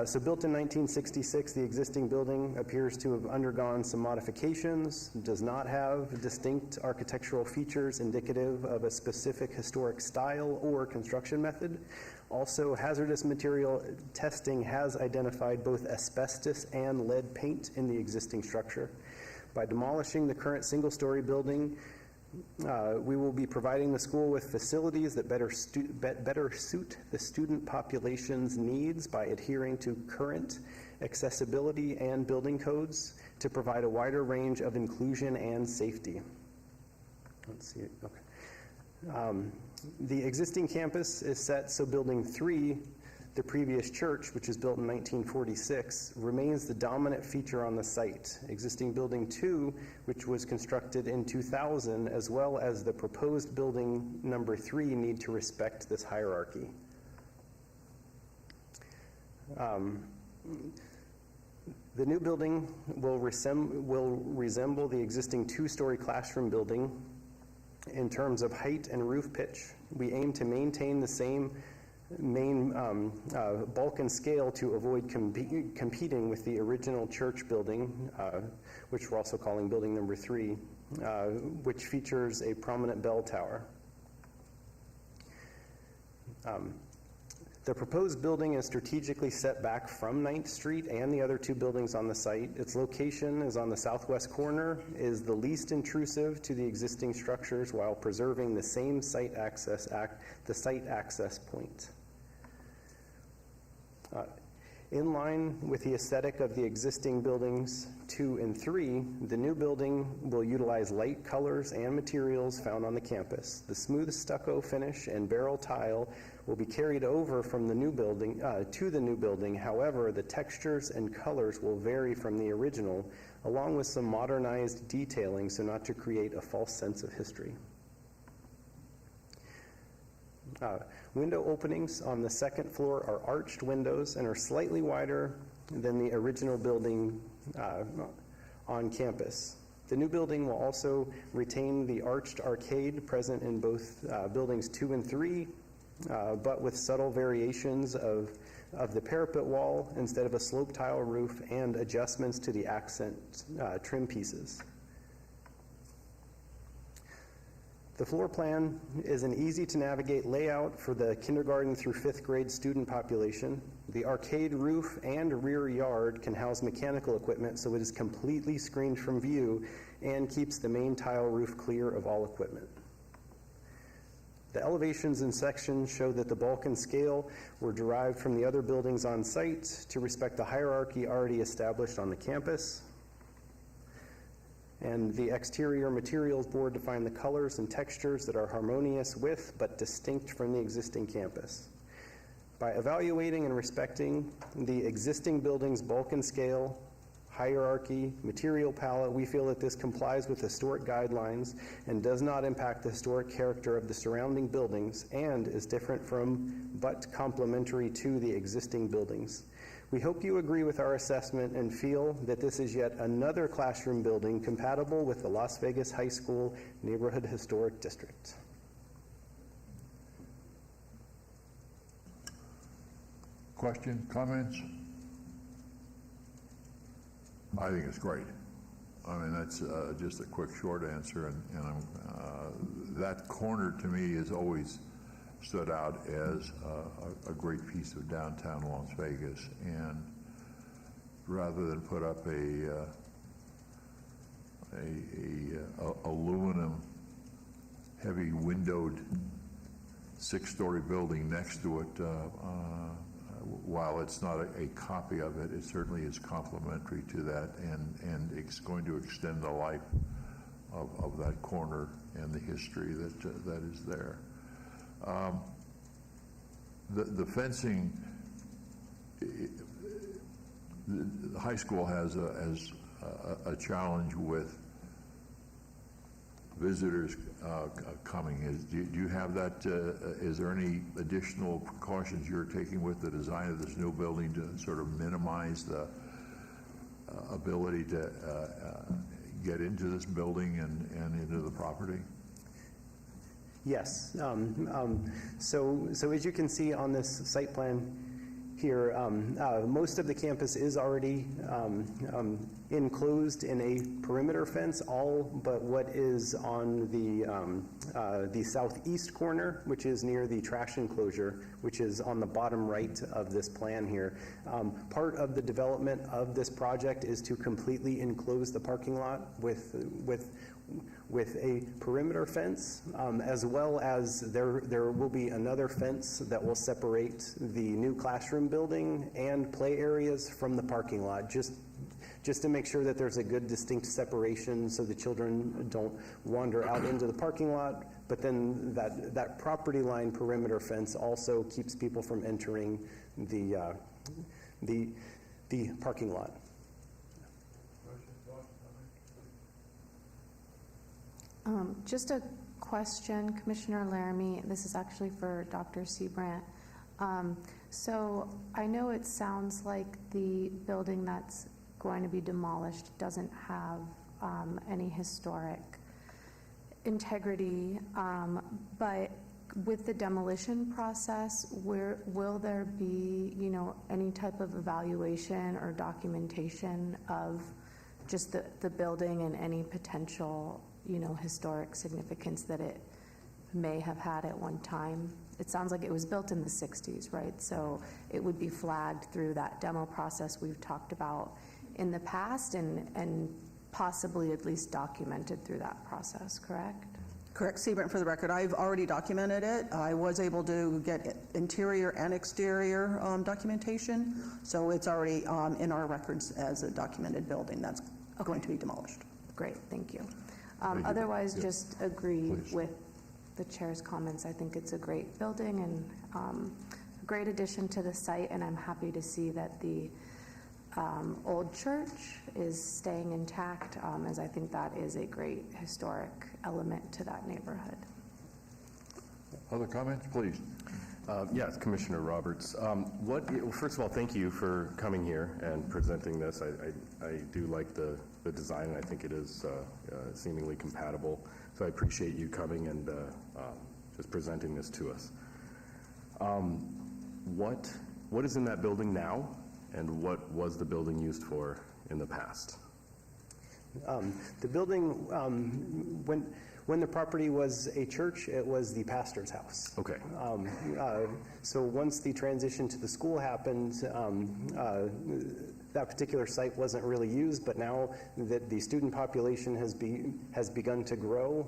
So built in 1966, the existing building appears to have undergone some modifications, does not have distinct architectural features indicative of a specific historic style or construction method. Also, hazardous material testing has identified both asbestos and lead paint in the existing structure. By demolishing the current single-story building, we will be providing the school with facilities that better suit the student population's needs by adhering to current accessibility and building codes to provide a wider range of inclusion and safety. Let's see. Okay. The existing campus is set so Building 3, the previous church, which was built in 1946, remains the dominant feature on the site. Existing Building 2, which was constructed in 2000, as well as the proposed building number 3, need to respect this hierarchy. The new building will resemble the existing 2-story classroom building in terms of height and roof pitch. We aim to maintain the same main bulk and scale to avoid competing with the original church building, which we're also calling building number 3, which features a prominent bell tower. The proposed building is strategically set back from 9th Street and the other 2 buildings on the site. Its location is on the southwest corner, is the least intrusive to the existing structures while preserving the same site access point. In line with the aesthetic of the existing buildings 2 and 3, the new building will utilize light colors and materials found on the campus. The smooth stucco finish and barrel tile will be carried over from the new building to the new building. However, the textures and colors will vary from the original, along with some modernized detailing so not to create a false sense of history. Window openings on the second floor are arched windows and are slightly wider than the original building on campus. The new building will also retain the arched arcade present in both buildings 2 and 3, but with subtle variations of the parapet wall instead of a slope tile roof and adjustments to the accent trim pieces. The floor plan is an easy-to-navigate layout for the kindergarten through 5th grade student population. The arcade roof and rear yard can house mechanical equipment, so it is completely screened from view and keeps the main tile roof clear of all equipment. The elevations and sections show that the bulk and scale were derived from the other buildings on site to respect the hierarchy already established on the campus. And the exterior materials board define the colors and textures that are harmonious with but distinct from the existing campus. By evaluating and respecting the existing building's bulk and scale, hierarchy, material palette, we feel that this complies with historic guidelines and does not impact the historic character of the surrounding buildings and is different from but complementary to the existing buildings. We hope you agree with our assessment and feel that this is yet another classroom building compatible with the Las Vegas High School Neighborhood Historic District. Question, comments? I think it's great. I mean, that's just a quick, short answer, and that corner to me has always stood out as a great piece of downtown Las Vegas. And rather than put up a aluminum heavy windowed 6-story building next to it, while it's not a copy of it, it certainly is complementary to that, and it's going to extend the life of that corner and the history that is there. The fencing, the high school has a challenge with visitors coming. Do you have that? Is there any additional precautions you're taking with the design of this new building to sort of minimize the ability to get into this building and into the property? Yes. So as you can see on this site plan here, most of the campus is already enclosed in a perimeter fence, all but what is on the southeast corner, which is near the trash enclosure, which is on the bottom right of this plan here. Part of the development of this project is to completely enclose the parking lot with a perimeter fence, as well as there will be another fence that will separate the new classroom building and play areas from the parking lot, just to make sure that there's a good distinct separation so the children don't wander out into the parking lot. But then that property line perimeter fence also keeps people from entering the parking lot. Just a question, Commissioner Laramie. This is actually for Dr. Seabrandt. So I know it sounds like the building that's going to be demolished doesn't have any historic integrity, but with the demolition process, will there be, any type of evaluation or documentation of just the building and any potential historic significance that it may have had at one time? It sounds like it was built in the 60s, right? So it would be flagged through that demo process we've talked about in the past and possibly at least documented through that process, correct? Correct, Seabrandt, for the record. I've already documented it. I was able to get interior and exterior documentation, so it's already in our records as a documented building that's going to be demolished. Great, thank you. Otherwise, just agree with the chair's comments. I think it's a great building and a great addition to the site, and I'm happy to see that the old church is staying intact, as I think that is a great historic element to that neighborhood. Other comments, please? Yes, Commissioner Roberts. First of all, thank you for coming here and presenting this. I do like the design, and I think it is seemingly compatible. So I appreciate you coming and just presenting this to us. What is in that building now, and what was the building used for in the past? The building, when the property was a church, it was the pastor's house. Okay. So once the transition to the school happened, that particular site wasn't really used, but now that the student population has begun to grow,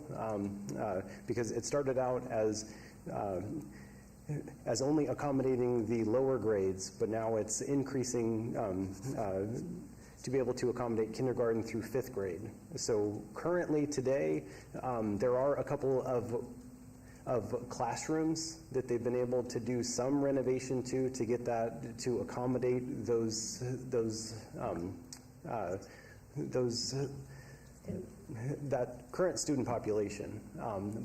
because it started out as only accommodating the lower grades, but now it's increasing to be able to accommodate kindergarten through 5th grade. So currently today, there are a couple of classrooms that they've been able to do some renovation to get that to accommodate that current student population.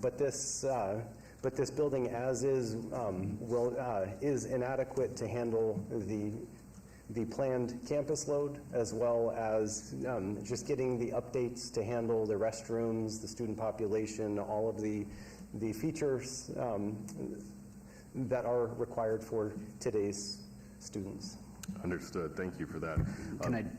But this building, as is, is inadequate to handle the planned campus load, as well as just getting the updates to handle the restrooms, the student population, all of the features that are required for today's students. Understood. Thank you for that.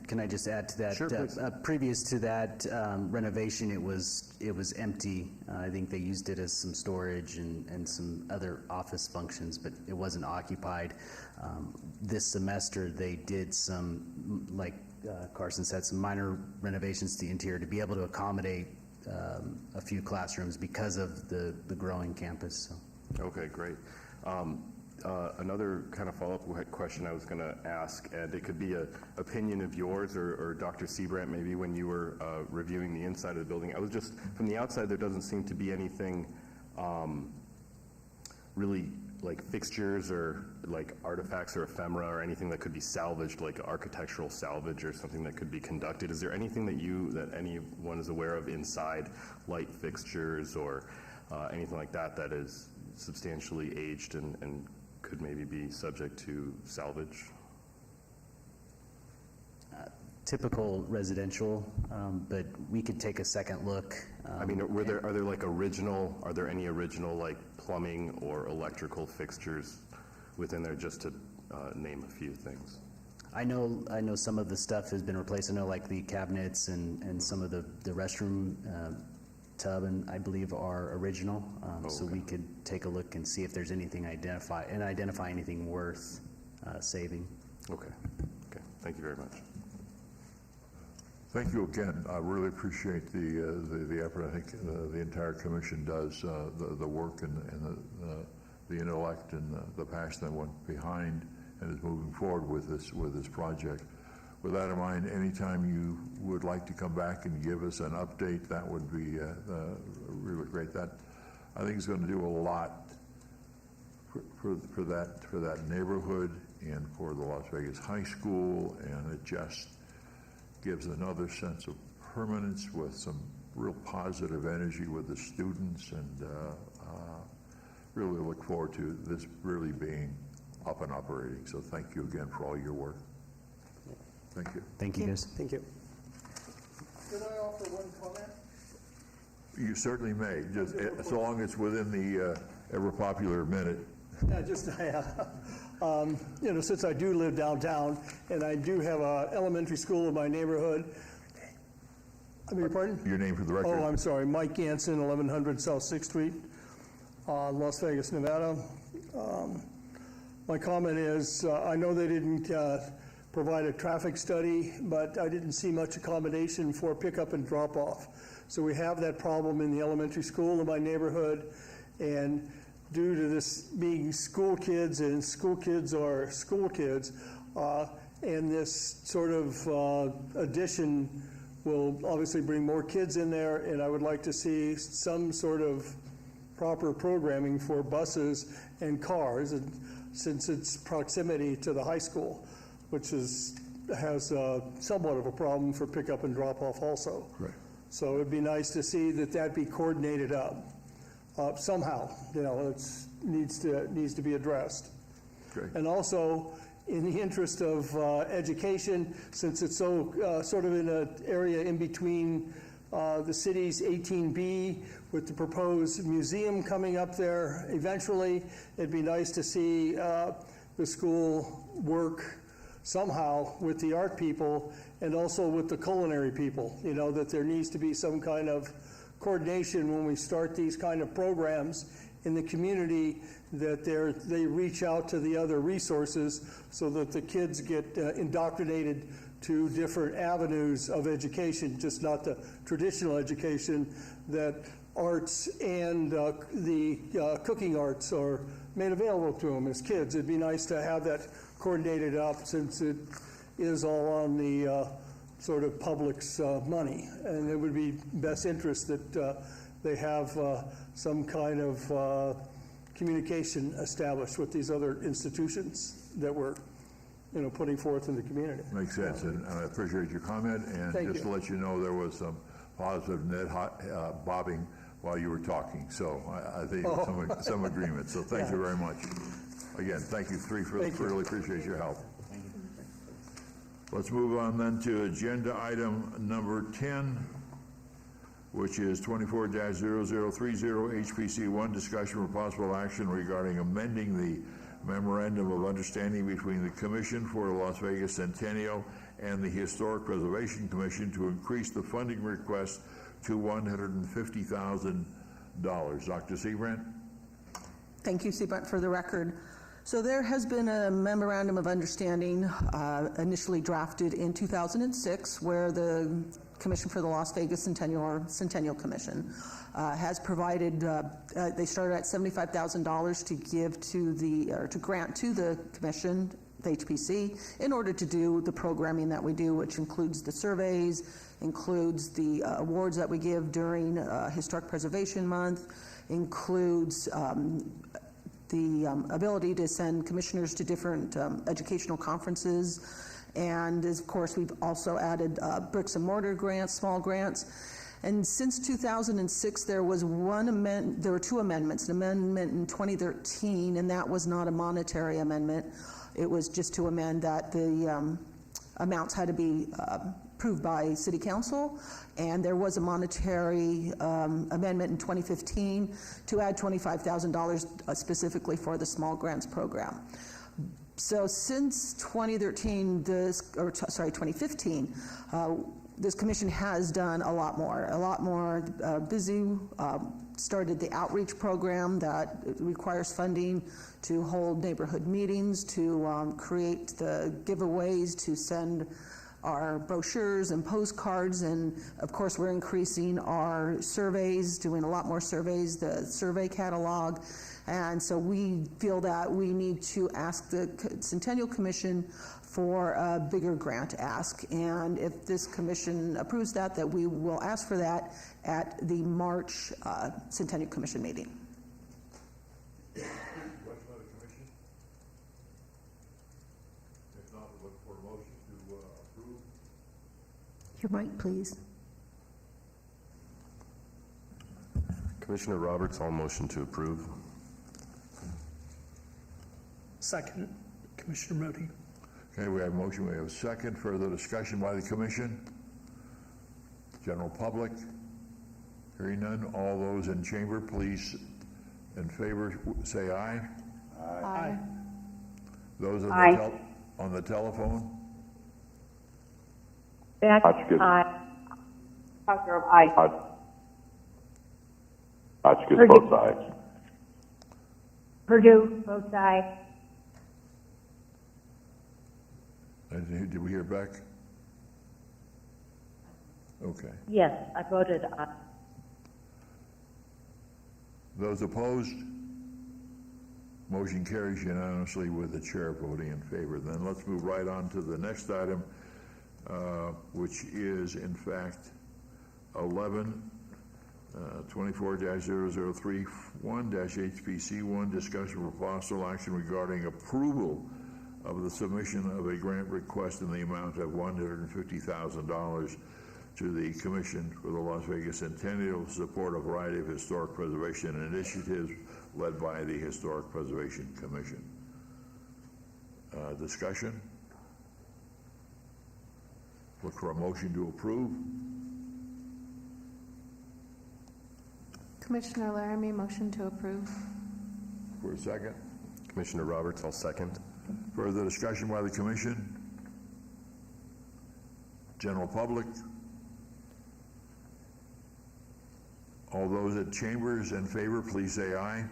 Can I just add to that? Sure, please. Previous to that renovation, it was empty. I think they used it as some storage and some other office functions, but it wasn't occupied. This semester, they did some, like Carson said, some minor renovations to the interior to be able to accommodate a few classrooms because of the growing campus. So. Okay, great. Another kind of follow-up question I was going to ask, and it could be an opinion of yours or Dr. Seabrandt, maybe when you were reviewing the inside of the building. I was just, from the outside, there doesn't seem to be anything really like fixtures or like artifacts or ephemera or anything that could be salvaged, like architectural salvage or something that could be conducted. Is there anything that anyone is aware of inside, light fixtures or anything like that that is substantially aged and could maybe be subject to salvage? Typical residential, but we could take a second look. I mean, are there any original like plumbing or electrical fixtures within there, just to name a few things? I know some of the stuff has been replaced. I know like the cabinets and some of the restroom tub, and I believe are original. So we could take a look and see if there's anything identify anything worth saving. Okay. Thank you very much. Thank you again. I really appreciate the effort. I think the entire commission does the work and the intellect and the passion that went behind and is moving forward with this project. With that in mind, anytime you would like to come back and give us an update, that would be really great. That I think is going to do a lot for that neighborhood and for the Las Vegas High School, and it just gives another sense of permanence with some real positive energy with the students, and really look forward to this really being up and operating. So thank you again for all your work. Thank you. Thank you, guys. Thank you. Could I offer one comment? You certainly may, just so long as it's within the ever popular minute. Yeah, since I do live downtown and I do have an elementary school in my neighborhood. I beg your pardon? Your name for the record. Oh, I'm sorry. Mike Ganson, 1100 South 6th Street, Las Vegas, Nevada. My comment is, I know they didn't provide a traffic study, but I didn't see much accommodation for pickup and drop-off. So we have that problem in the elementary school in my neighborhood, and due to this being school kids, and school kids are school kids, and this sort of addition will obviously bring more kids in there, and I would like to see some sort of proper programming for buses and cars, and since its proximity to the high school, which has somewhat of a problem for pickup and drop-off also. Right. So it'd be nice to see that be coordinated up. somehow. It needs to be addressed. Okay. And also, in the interest of education, since it's so sort of in an area in between the city's 18B with the proposed museum coming up there eventually, it'd be nice to see the school work somehow with the art people and also with the culinary people, that there needs to be some kind of coordination when we start these kind of programs in the community, that they reach out to the other resources so that the kids get indoctrinated to different avenues of education, just not the traditional education, that arts and the cooking arts are made available to them as kids. It'd be nice to have that coordinated up, since it is all on the sort of public's money. And it would be best interest that they have some kind of communication established with these other institutions that we're putting forth in the community. Makes sense, and I appreciate your comment, and Thank just you. to let you know, there was some positive net bobbing while you were talking, so I think some agreement, so thank you very much. Again, thank you three really appreciate your help. Let's move on then to agenda item number 10, which is 24-0030 HPC1, discussion for possible action regarding amending the Memorandum of Understanding between the Commission for the Las Vegas Centennial and the Historic Preservation Commission to increase the funding request to $150,000. Dr. Seabrand? Thank you, Seabrand, for the record. So there has been a memorandum of understanding initially drafted in 2006, where the Commission for the Las Vegas Centennial, or Centennial Commission, has provided, they started at $75,000 to give to the, or to grant to the Commission, the HPC, in order to do the programming that we do, which includes the surveys, includes the awards that we give during Historic Preservation Month, includes the ability to send commissioners to different educational conferences, and of course we've also added bricks and mortar grants, small grants. And since 2006, there were two amendments. An amendment in 2013, and that was not a monetary amendment. It was just to amend that the amounts had to be approved by City Council, and there was a monetary amendment in 2015 to add $25,000 specifically for the small grants program. So since 2015, this commission has done a lot more busy, started the outreach program that requires funding to hold neighborhood meetings, to create the giveaways, to send our brochures and postcards, and of course we're increasing our surveys, doing a lot more surveys, the survey catalog. And so we feel that we need to ask the Centennial Commission for a bigger grant ask, and if this commission approves that we will ask for that at the March Centennial Commission meeting. Your mic, please. Commissioner Roberts, I'll motion to approve. Second, Commissioner Modi. Okay, we have a motion, we have a second. Further discussion by the commission? General public? Hearing none, all those in chamber, please, in favor, say aye. Aye. Aye. Those on the telephone? Beck, aye. Tucker, aye. Hotchkiss votes aye. Purdue votes aye. Did we hear Beck? Okay. Yes, I voted aye. Those opposed? Motion carries unanimously with the chair voting in favor. Then let's move right on to the next item, which is in fact 24-0031-HPC1, discussion for possible action regarding approval of the submission of a grant request in the amount of $150,000 to the Commission for the Las Vegas Centennial to support a variety of historic preservation initiatives led by the Historic Preservation Commission. Discussion? Look for a motion to approve. Commissioner Laramie, motion to approve. For a second. Commissioner Roberts, I'll second. Further discussion by the Commission? General public? All those at chambers in favor, please say aye.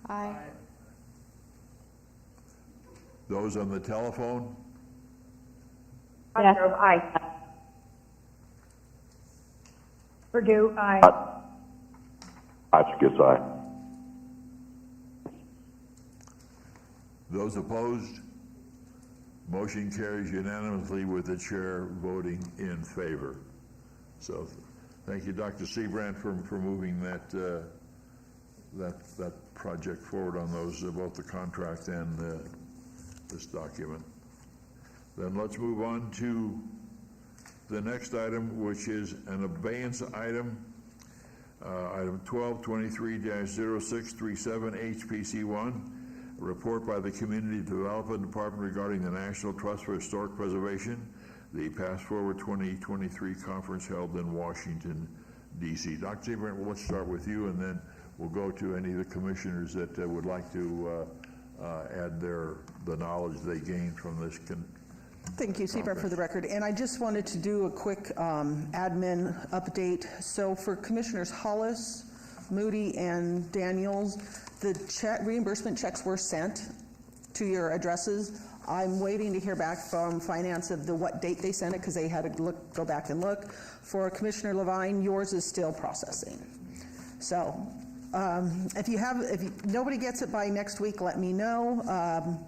Aye. Those on the telephone? Cosgrove, aye. Purdue, aye. Hotchkiss, aye. Those opposed? Motion carries unanimously with the chair voting in favor. So thank you, Dr. Seabrand, for moving that project forward on those, both the contract and this document. Then let's move on to the next item, which is an abeyance item. Item 1223-0637 HPC1, a report by the Community Development Department regarding the National Trust for Historic Preservation, the Pass Forward 2023 conference held in Washington, D.C. Dr. Seabrand, let's start with you, and then we'll go to any of the commissioners that would like to add the knowledge they gained from this Thank you, Seabrand, for the record. And I just wanted to do a quick admin update. So for Commissioners Hollis, Moody, and Daniels, the reimbursement checks were sent to your addresses. I'm waiting to hear back from Finance of what date they sent it, because they had to go back and look. For Commissioner Levine, yours is still processing. So if nobody gets it by next week, let me know,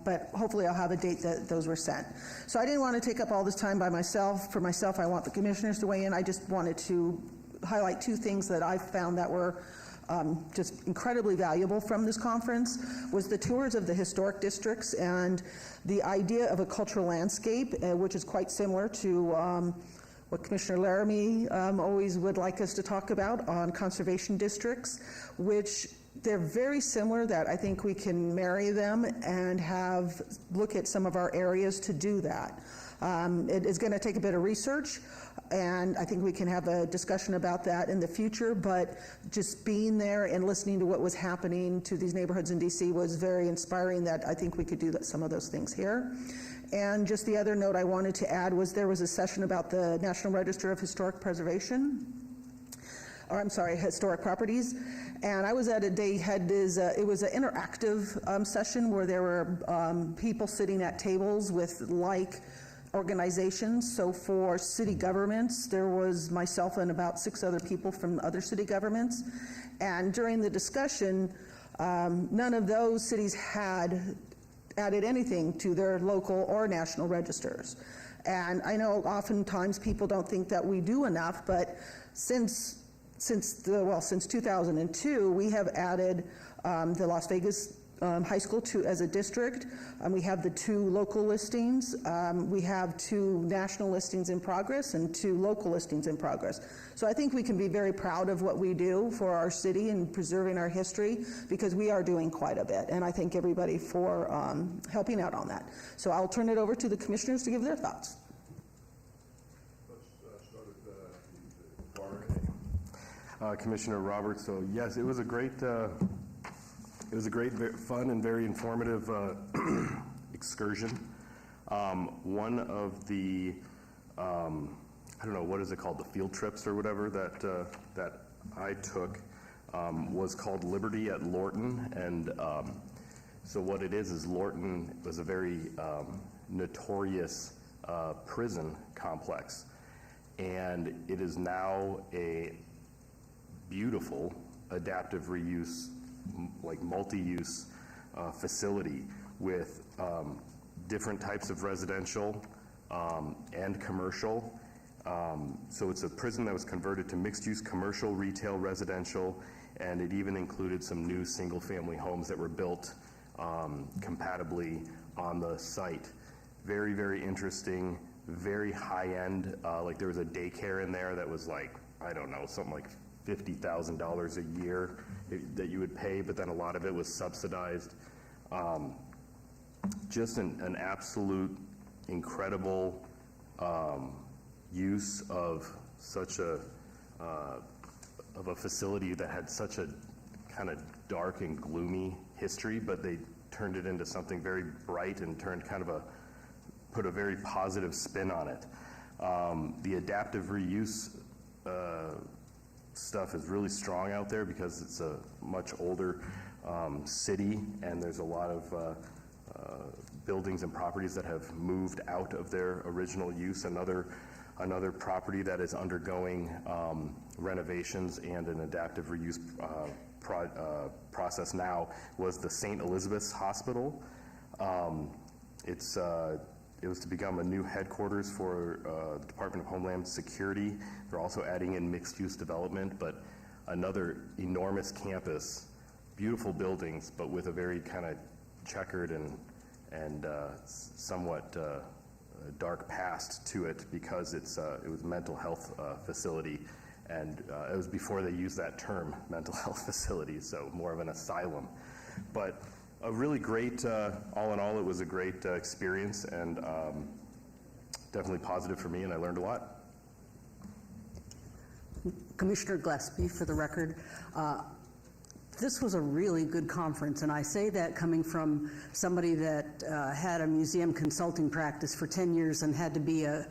but hopefully I'll have a date that those were sent. So I didn't want to take up all this time by myself. For myself, I want the commissioners to weigh in. I just wanted to highlight two things that I found that were just incredibly valuable from this conference, was the tours of the historic districts and the idea of a cultural landscape, which is quite similar to what Commissioner Laramie always would like us to talk about on conservation districts, which they're very similar, that I think we can marry them and look at some of our areas to do that. It is going to take a bit of research, and I think we can have a discussion about that in the future, but just being there and listening to what was happening to these neighborhoods in DC was very inspiring, that I think we could do some of those things here. And just the other note I wanted to add was there was a session about the National Register of Historic Preservation, historic properties. And I was at it was an interactive session where there were people sitting at tables with organizations. So for city governments, there was myself and about 6 other people from other city governments. And during the discussion, none of those cities had added anything to their local or national registers. And I know oftentimes people don't think that we do enough, but since 2002, we have added the Las Vegas High School as a district. We have the 2 local listings. We have 2 national listings in progress and 2 local listings in progress. So I think we can be very proud of what we do for our city and preserving our history, because we are doing quite a bit. And I thank everybody for helping out on that. So I'll turn it over to the commissioners to give their thoughts. Let's start at the far end. Commissioner Roberts, so yes, it was a great, fun and very informative excursion. One of the, I don't know, what is it called, the field trips or whatever that I took was called Liberty at Lorton. And so what it is Lorton was a very notorious prison complex. And it is now a beautiful adaptive reuse, like multi-use facility with different types of residential and commercial. So it's a prison that was converted to mixed-use commercial, retail, residential, and it even included some new single-family homes that were built compatibly on the site. Very, very interesting, very high-end, like there was a daycare in there that was like, I don't know, something like $50,000 a year that you would pay, but then a lot of it was subsidized. Just an absolute incredible use of such a facility that had such a kind of dark and gloomy history, but they turned it into something very bright and put a very positive spin on it. The adaptive reuse stuff is really strong out there because it's a much older city, and there's a lot of buildings and properties that have moved out of their original use. Another property that is undergoing renovations and an adaptive reuse process now was the St. Elizabeth's Hospital. It was to become a new headquarters for the Department of Homeland Security. They're also adding in mixed-use development, but another enormous campus, beautiful buildings, but with a very kind of checkered and somewhat dark past to it because it was a mental health facility, and it was before they used that term, mental health facility, so more of an asylum. But a really great, all in all, it was a great experience, and definitely positive for me, and I learned a lot. Commissioner Gillespie, for the record, this was a really good conference, and I say that coming from somebody that had a museum consulting practice for 10 years and had to be a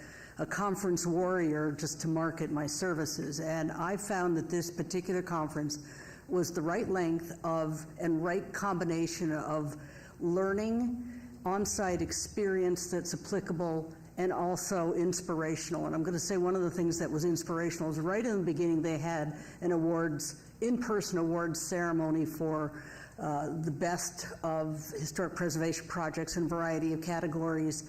conference warrior just to market my services. And I found that this particular conference was the right length of and right combination of learning, on-site experience that's applicable, and also inspirational. And I'm going to say one of the things that was inspirational is right in the beginning they had an in-person awards ceremony for the best of historic preservation projects in a variety of categories.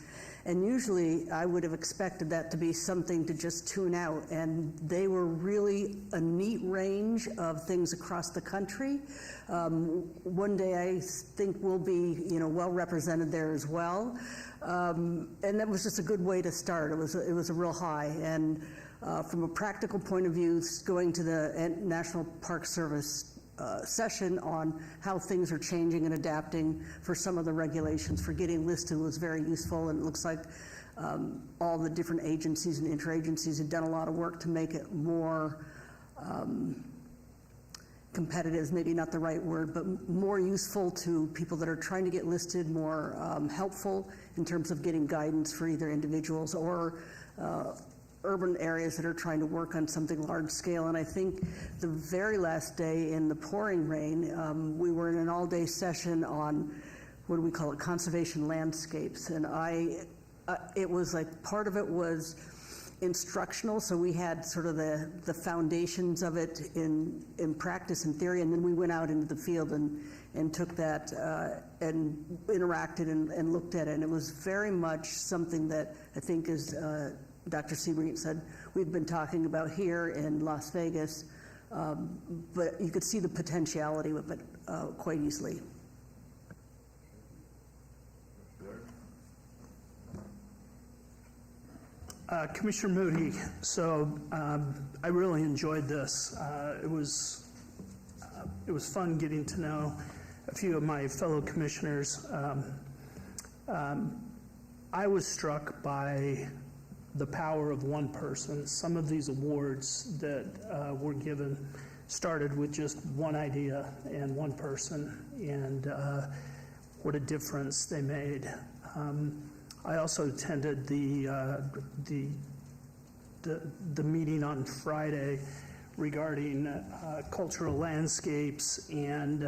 And usually I would have expected that to be something to just tune out. And they were really a neat range of things across the country. One day I think we'll be, well represented there as well. And that was just a good way to start. It was a real high. And from a practical point of view, going to the National Park Service session on how things are changing and adapting for some of the regulations for getting listed was very useful, and it looks like all the different agencies and interagencies have done a lot of work to make it more competitive is maybe not the right word, but more useful to people that are trying to get listed, more helpful in terms of getting guidance for either individuals or urban areas that are trying to work on something large scale. And I think the very last day in the pouring rain, we were in an all-day session on, what do we call it, conservation landscapes. And it was like, part of it was instructional, so we had sort of the foundations of it in practice and theory, and then we went out into the field and took that and interacted and looked at it. And it was very much something that I think is Dr. Sebring said we've been talking about here in Las Vegas, but you could see the potentiality of it quite easily. Commissioner Moody, so I really enjoyed this. It was fun getting to know a few of my fellow commissioners. I was struck by the power of one person. Some of these awards that were given started with just one idea and one person, and what a difference they made. I also attended the meeting on Friday regarding cultural landscapes, and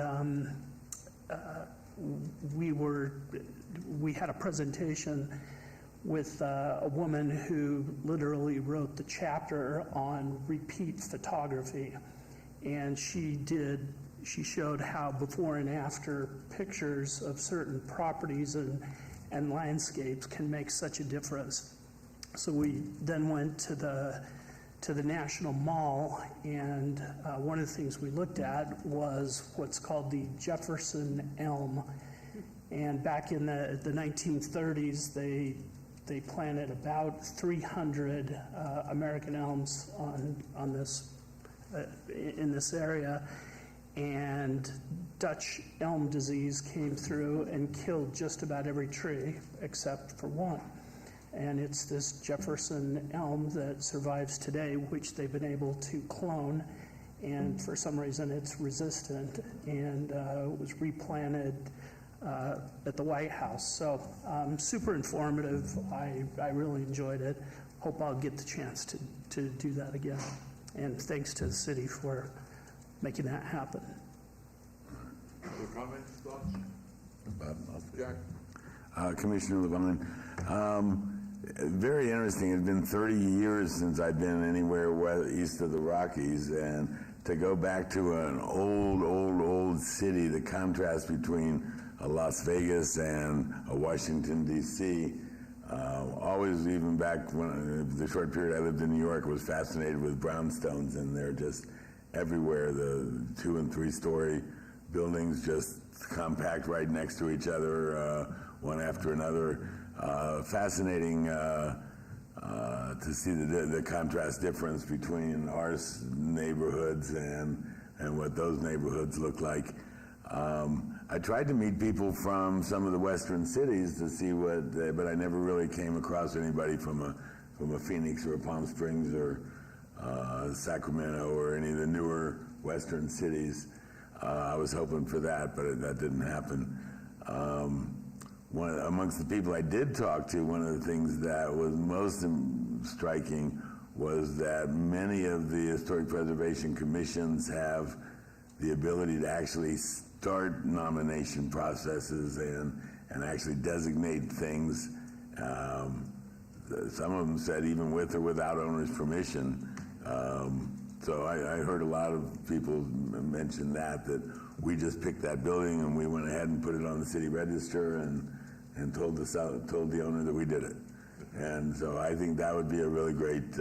we had a presentation with a woman who literally wrote the chapter on repeat photography, and she showed how before and after pictures of certain properties and landscapes can make such a difference. So we then went to the National Mall, and one of the things we looked at was what's called the Jefferson Elm. And back in the 1930s, they they planted about 300 American elms on this in this area, and Dutch elm disease came through and killed just about every tree except for one. And it's this Jefferson elm that survives today, which they've been able to clone, and for some reason it's resistant, and it was replanted at the White House. So super informative. I really enjoyed it. Hope I'll get the chance to do that again. And thanks to the city for making that happen. Other comments, thoughts? Jack? Commissioner Levine, very interesting. It's been 30 years since I've been anywhere east of the Rockies, and to go back to an old city, the contrast between Las Vegas and Washington, D.C., always, even back when the short period I lived in New York, was fascinated with brownstones, and they're just everywhere. The 2- and 3-story buildings just compact right next to each other, one after another. Fascinating to see the contrast difference between our neighborhoods and what those neighborhoods look like. I tried to meet people from some of the western cities to see but I never really came across anybody from a Phoenix or a Palm Springs or Sacramento or any of the newer western cities. I was hoping for that, but that didn't happen. Amongst the people I did talk to, one of the things that was most striking was that many of the historic preservation commissions have the ability to actually start nomination processes and actually designate things. Some of them said even with or without owner's permission. So I heard a lot of people mention that we just picked that building and we went ahead and put it on the city register and told the owner that we did it. And so I think that would be a really great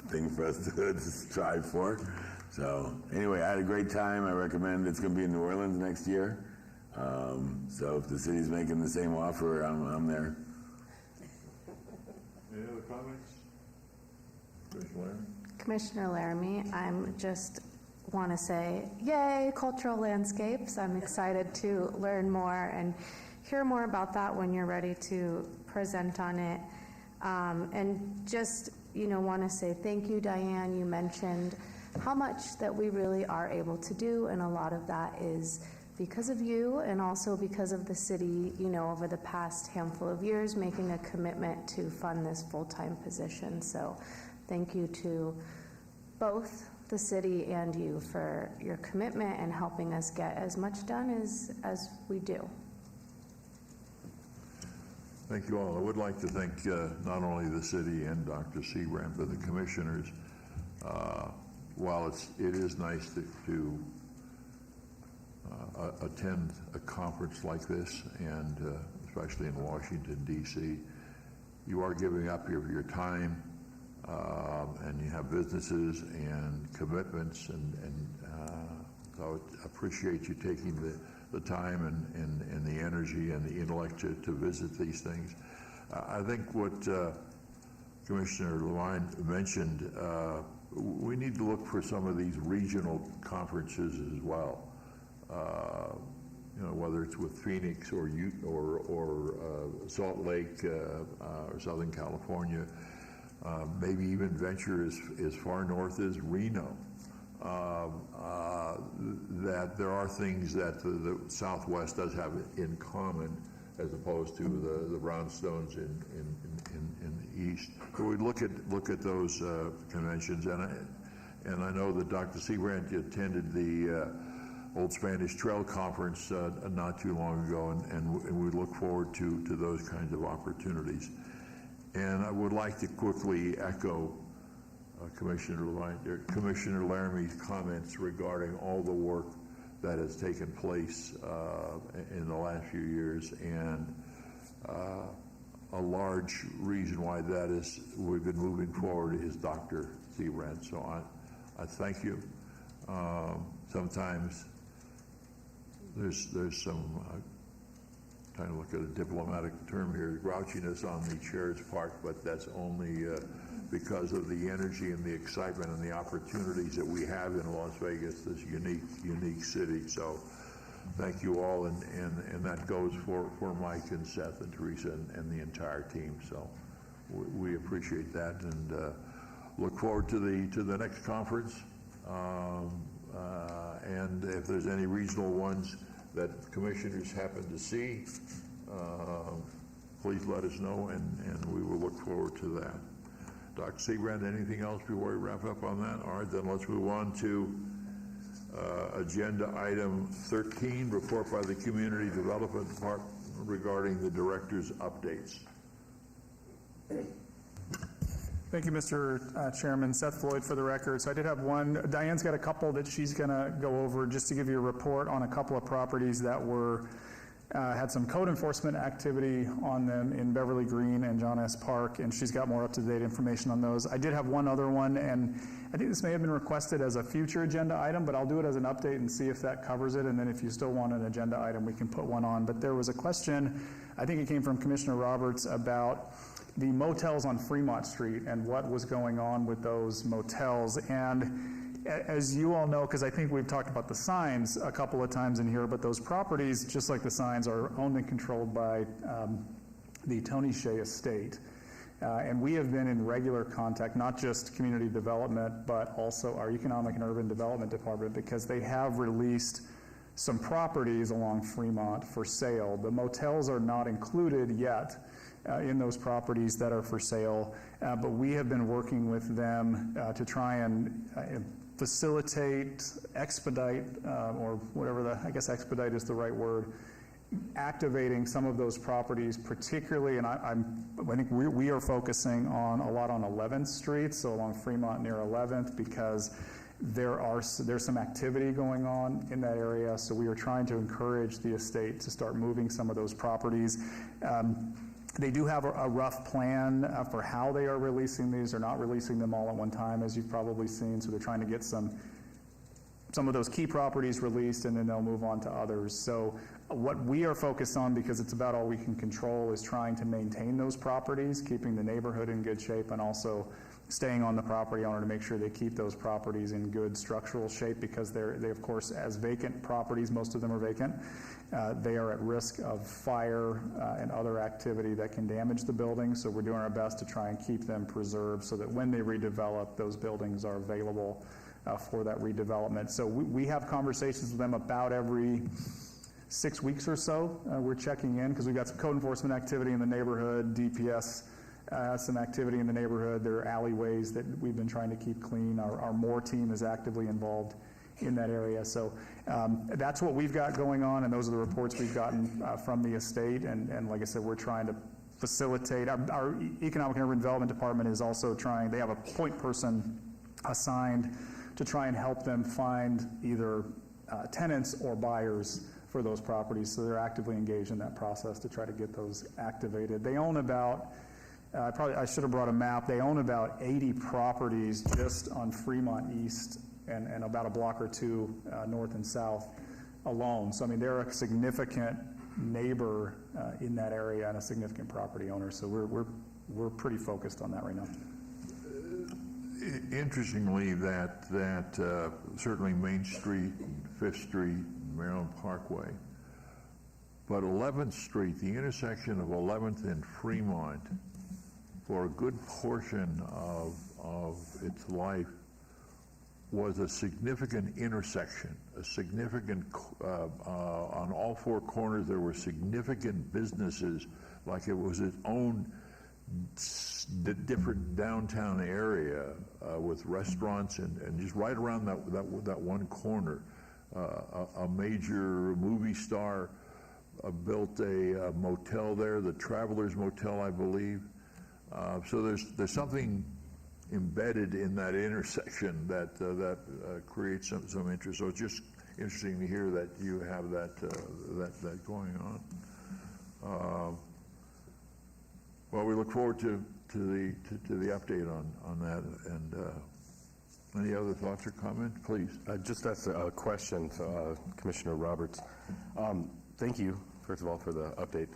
thing for us to strive for. So anyway, I had a great time. I recommend it's going to be in New Orleans next year. So if the city's making the same offer, I'm there. Any other comments? Commissioner Laramie? Commissioner Laramie, I'm just want to say, yay, cultural landscapes. I'm excited to learn more and hear more about that when you're ready to present on it. And just, want to say thank you, Diane. You mentioned how much that we really are able to do, and a lot of that is because of you and also because of the city, over the past handful of years, making a commitment to fund this full-time position. So thank you to both the city and you for your commitment and helping us get as much done as we do. Thank you all. I would like to thank not only the city and Dr. Seabrand, but the commissioners. While it is nice to attend a conference like this, and especially in Washington, D.C., you are giving up your time, and you have businesses and commitments, and so I appreciate you taking the time and the energy and the intellect to visit these things. I think what Commissioner Levine mentioned, we need to look for some of these regional conferences as well. Whether it's with Phoenix or Salt Lake or Southern California, maybe even venture as far north as Reno. That there are things that the Southwest does have in common, as opposed to the brownstones in the East. So we look at those conventions, and I know that Dr. Seabrand attended the Old Spanish Trail Conference not too long ago, and we look forward to those kinds of opportunities. And I would like to quickly echo Commissioner Laramie's comments regarding all the work that has taken place in the last few years, and a large reason why that is we've been moving forward is Dr. Seabrand. So I thank you. Sometimes there's some trying to look at a diplomatic term here, grouchiness on the chair's part, but that's only because of the energy and the excitement and the opportunities that we have in Las Vegas, this unique city. So thank you all, and that goes for Mike and Seth and Teresa and the entire team. So we appreciate that, and look forward to the next conference. And if there's any regional ones that commissioners happen to see, please let us know, and we will look forward to that. Dr. Seabrand, anything else before we wrap up on that? All right, then let's move on to agenda item 13, report by the Community Development Department regarding the director's updates. Thank you, Mr. Chairman. Seth Floyd for the record. So I did have one. Diane's got a couple that she's going to go over just to give you a report on a couple of properties that were had some code enforcement activity on them in Beverly Green and John S. Park, and she's got more up-to-date information on those. I did have one other one, and I think this may have been requested as a future agenda item, but I'll do it as an update and see if that covers it, and then if you still want an agenda item, we can put one on. But there was a question, I think it came from Commissioner Roberts, about the motels on Fremont Street and what was going on with those motels. And as you all know, because I think we've talked about the signs a couple of times in here, but those properties, just like the signs, are owned and controlled by the Tony Shea estate. And we have been in regular contact, not just community development, but also our Economic and Urban Development Department, because they have released some properties along Fremont for sale. The motels are not included yet in those properties that are for sale, but we have been working with them to try and facilitate, expedite, or whatever I guess expedite is the right word, activating some of those properties, particularly, and I think we are focusing on a lot on 11th Street, so along Fremont near 11th, because there's some activity going on in that area, so we are trying to encourage the estate to start moving some of those properties. They do have a rough plan for how they are releasing these. They're not releasing them all at one time, as you've probably seen, so they're trying to get some of those key properties released, and then they'll move on to others. So what we are focused on, because it's about all we can control, is trying to maintain those properties, keeping the neighborhood in good shape, and also staying on the property owner to make sure they keep those properties in good structural shape, because they of course, as vacant properties, most of them are vacant, they are at risk of fire and other activity that can damage the building. So we're doing our best to try and keep them preserved so that when they redevelop, those buildings are available for that redevelopment. So we have conversations with them about every 6 weeks or so. We're checking in because we've got some code enforcement activity in the neighborhood. DPS has some activity in the neighborhood. There are alleyways that we've been trying to keep clean. Our MORE team is actively involved in that area. So that's what we've got going on, and those are the reports we've gotten from the estate. And like I said, we're trying to facilitate. Our Economic and Urban Development Department is also trying, they have a point person assigned to try and help them find either tenants or buyers for those properties. So they're actively engaged in that process to try to get those activated. They own about, I should have brought a map, they own about 80 properties just on Fremont East and about a block or two north and south alone. So I mean, they're a significant neighbor in that area and a significant property owner. So we're pretty focused on that right now. Interestingly, that certainly Main Street, 5th Street, Maryland Parkway, but 11th Street, the intersection of 11th and Fremont, for a good portion of its life, was a significant intersection, a significant, on all four corners there were significant businesses, like it was its own different downtown area with restaurants and just right around that one corner. A major movie star built a motel there, the Travelers Motel, I believe. So there's something embedded in that intersection that creates some interest. So it's just interesting to hear that you have that going on. Well, we look forward to the update on that. And any other thoughts or comments, please? Just as a question, Commissioner Roberts. Thank you first of all, for the update.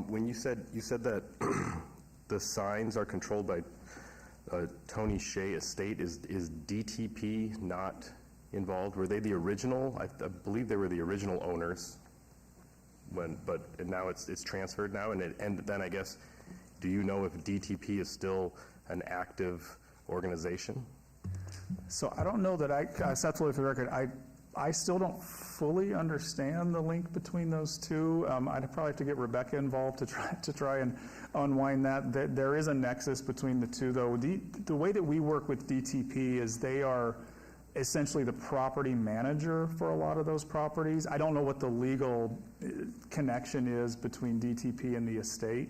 When you said that the signs are controlled by Tony Shea Estate, is DTP not involved? Were they the original? I believe they were the original owners. And now it's transferred now, and then I guess, do you know if DTP is still an active organization? So I don't know that Seth Floyd, for the record, I still don't fully understand the link between those two. I'd probably have to get Rebecca involved to try and unwind that. There is a nexus between the two, though. The way that we work with DTP is they are essentially the property manager for a lot of those properties. I don't know what the legal connection is between DTP and the estate,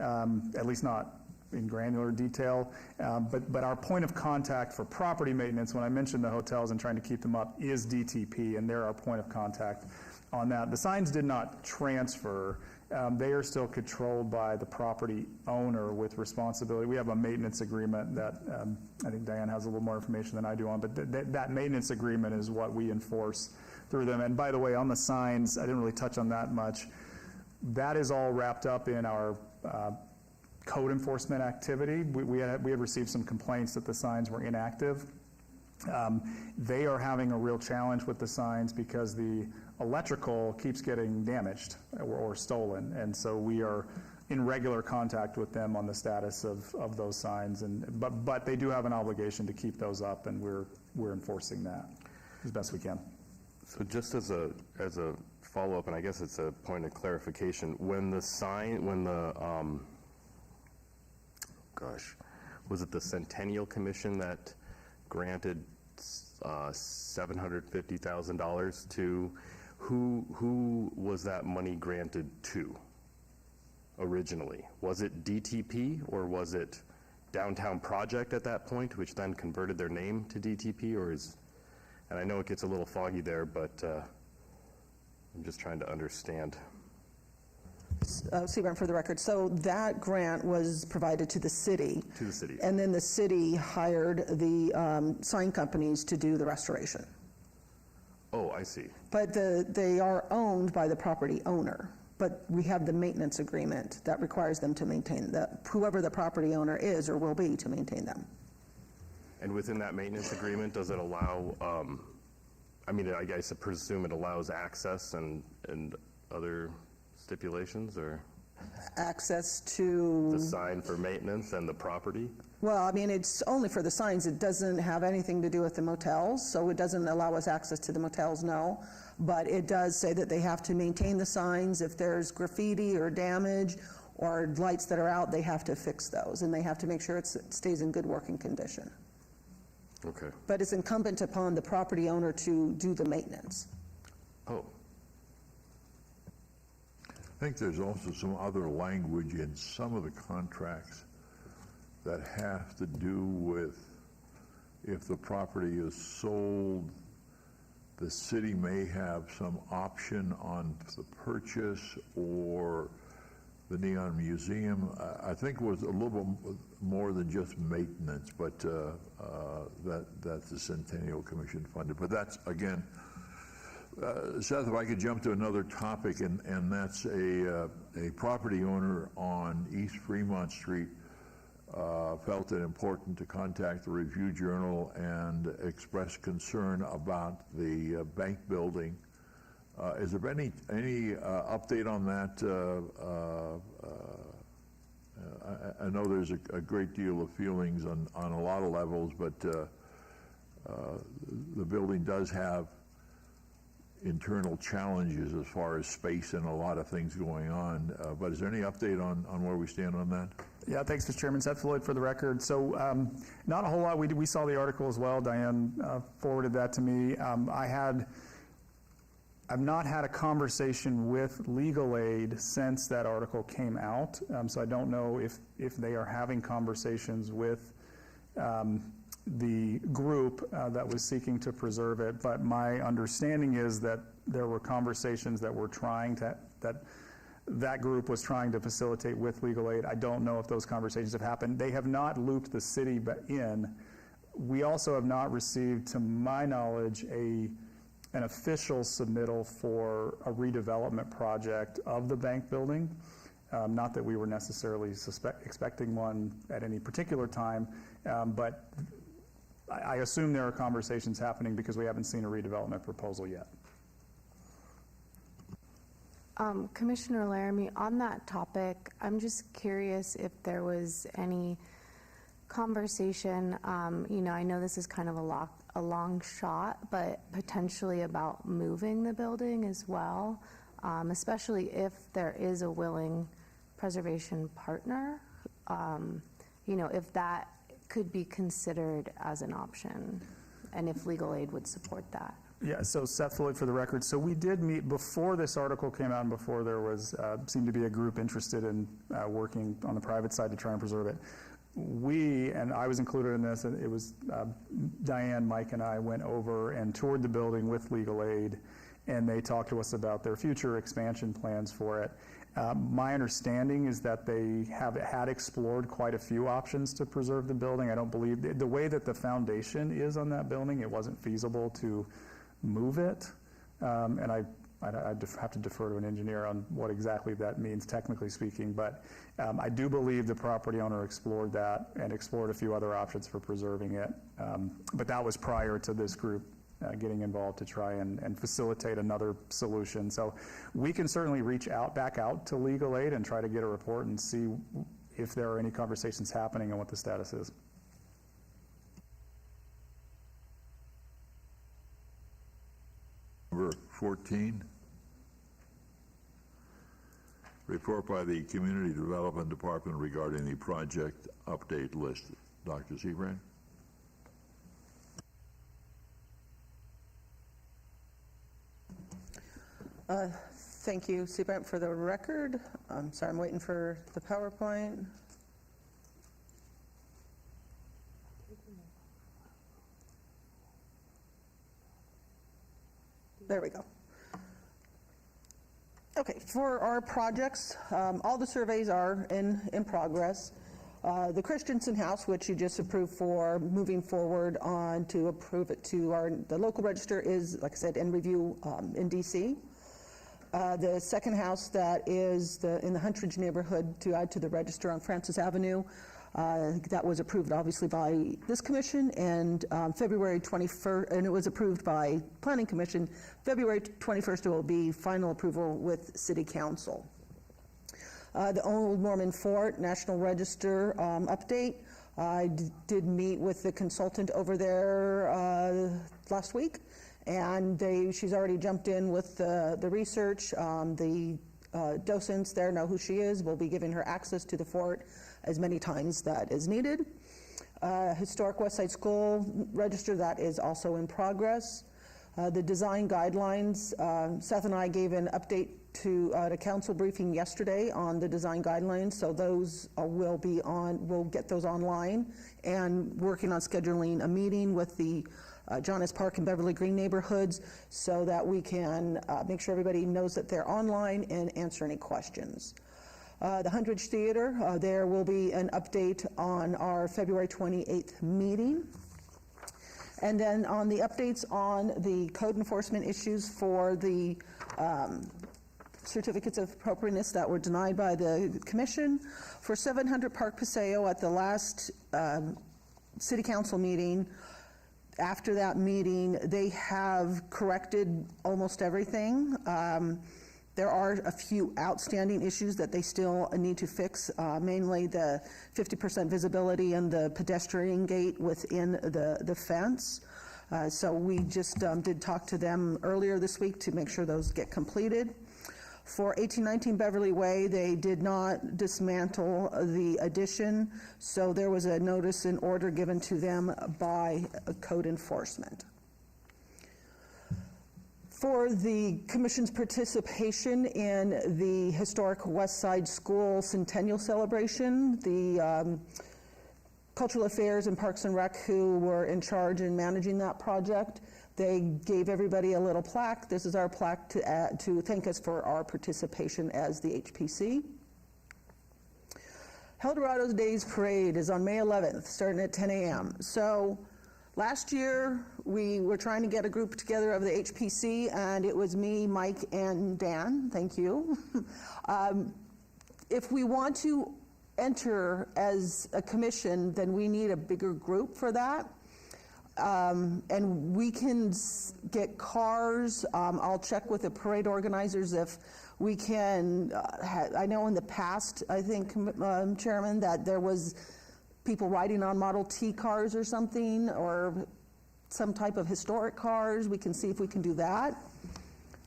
at least not in granular detail, but our point of contact for property maintenance, when I mentioned the hotels and trying to keep them up, is DTP, and they're our point of contact on that. The signs did not transfer. They are still controlled by the property owner with responsibility. We have a maintenance agreement that I think Diane has a little more information than I do on, but that maintenance agreement is what we enforce through them. And by the way, on the signs, I didn't really touch on that much. That is all wrapped up in our code enforcement activity. We had received some complaints that the signs were inactive. They are having a real challenge with the signs because the electrical keeps getting damaged or stolen, and so we are in regular contact with them on the status of those signs. But they do have an obligation to keep those up, and we're enforcing that as best we can. So just as a follow-up, and I guess it's a point of clarification, when the was it the Centennial Commission that granted $750,000 to, who was that money granted to originally? Was it DTP, or was it Downtown Project at that point, which then converted their name to DTP, or is, and I know it gets a little foggy there, but I'm just trying to understand. Seabrand, for the record, so that grant was provided to the city. To the city. And then the city hired the sign companies to do the restoration. Oh, I see. But they are owned by the property owner. But we have the maintenance agreement that requires them to maintain whoever the property owner is or will be, to maintain them. And within that maintenance agreement, does it allow, I mean, I guess I presume it allows access and other stipulations, or? Access to? The sign for maintenance and the property? Well, I mean, it's only for the signs. It doesn't have anything to do with the motels, so it doesn't allow us access to the motels, no. But it does say that they have to maintain the signs. If there's graffiti or damage or lights that are out, they have to fix those, and they have to make sure it stays in good working condition. Okay. But it's incumbent upon the property owner to do the maintenance. Oh. I think there's also some other language in some of the contracts that have to do with if the property is sold, the city may have some option on the purchase, or the Neon Museum, I think, was a little bit more than just maintenance, but that's the Centennial Commission funded. But that's, again, Seth, if I could jump to another topic, and that's a property owner on East Fremont Street felt it important to contact the Review Journal and express concern about the bank building. Is there any update on that? I know there's a great deal of feelings on a lot of levels, but the building does have internal challenges as far as space and a lot of things going on. But is there any update on where we stand on that? Yeah, thanks, Mr. Chairman. Seth Floyd, for the record. So not a whole lot. We saw the article as well. Diane forwarded that to me. I've not had a conversation with legal aid since that article came out, so I don't know if they are having conversations with the group that was seeking to preserve it. But my understanding is that there were conversations that were that group was trying to facilitate with legal aid. I don't know if those conversations have happened. They have not looped the city in. We also have not received, to my knowledge, a an official submittal for a redevelopment project of the bank building. Not that we were necessarily expecting one at any particular time, but I assume there are conversations happening because we haven't seen a redevelopment proposal yet. Commissioner Laramie, on that topic, I'm just curious if there was any conversation, I know this is kind of a long shot, but potentially about moving the building as well, especially if there is a willing preservation partner, if that could be considered as an option, and if legal aid would support that. Yeah, so Seth Floyd for the record. So we did meet before this article came out and before there was, seemed to be a group interested in working on the private side to try and preserve it. We, and I was included in this, and it was Diane, Mike, and I went over and toured the building with legal aid, and they talked to us about their future expansion plans for it. My understanding is that they had explored quite a few options to preserve the building. I don't believe, the way that the foundation is on that building, it wasn't feasible to move it, and I'd have to defer to an engineer on what exactly that means, technically speaking, but I do believe the property owner explored that and explored a few other options for preserving it, but that was prior to this group getting involved to try and facilitate another solution. So we can certainly reach back out to legal aid and try to get a report and see if there are any conversations happening and what the status is. Number 14, report by the Community Development Department regarding the project update list. Dr. Seabrand. Thank you, Seabrand, for the record. I'm sorry, I'm waiting for the PowerPoint. There we go. Okay, for our projects, all the surveys are in progress. The Christensen House, which you just approved for moving forward on to approve it to the local register, is, like I said, in review in DC. The second house that is in the Huntridge neighborhood to add to the register on Francis Avenue, that was approved obviously by this commission, and February 21st, and it was approved by Planning Commission. February 21st it will be final approval with City Council. The Old Norman Fort National Register update. I did meet with the consultant over there last week, and she's already jumped in with the research. The docents there know who she is. We'll be giving her access to the fort as many times that is needed. Historic West Side School Register, that is also in progress. The design guidelines, Seth and I gave an update to the council briefing yesterday on the design guidelines, so those will be on, we'll get those online, and working on scheduling a meeting with the John S. Park and Beverly Green neighborhoods so that we can make sure everybody knows that they're online and answer any questions. The Huntridge Theater, there will be an update on our February 28th meeting. And then on the updates on the code enforcement issues for the certificates of appropriateness that were denied by the commission. For 700 Park Paseo at the last city council meeting, after that meeting, they have corrected almost everything. There are a few outstanding issues that they still need to fix, mainly the 50% visibility and the pedestrian gate within the fence. So we just did talk to them earlier this week to make sure those get completed. For 1819 Beverly Way, they did not dismantle the addition, so there was a notice and order given to them by code enforcement. For the commission's participation in the Historic West Side School Centennial Celebration, the Cultural Affairs and Parks and Rec, who were in charge in managing that project, they gave everybody a little plaque. This is our plaque to thank us for our participation as the HPC. Heldorado's Days Parade is on May 11th, starting at 10 a.m. So Last year, we were trying to get a group together of the HPC, and it was me, Mike, and Dan. Thank you. If we want to enter as a commission, then we need a bigger group for that. And we can get cars. I'll check with the parade organizers if we can. I know in the past, I think, Chairman, that there was people riding on Model T cars or something, or some type of historic cars. We can see if we can do that.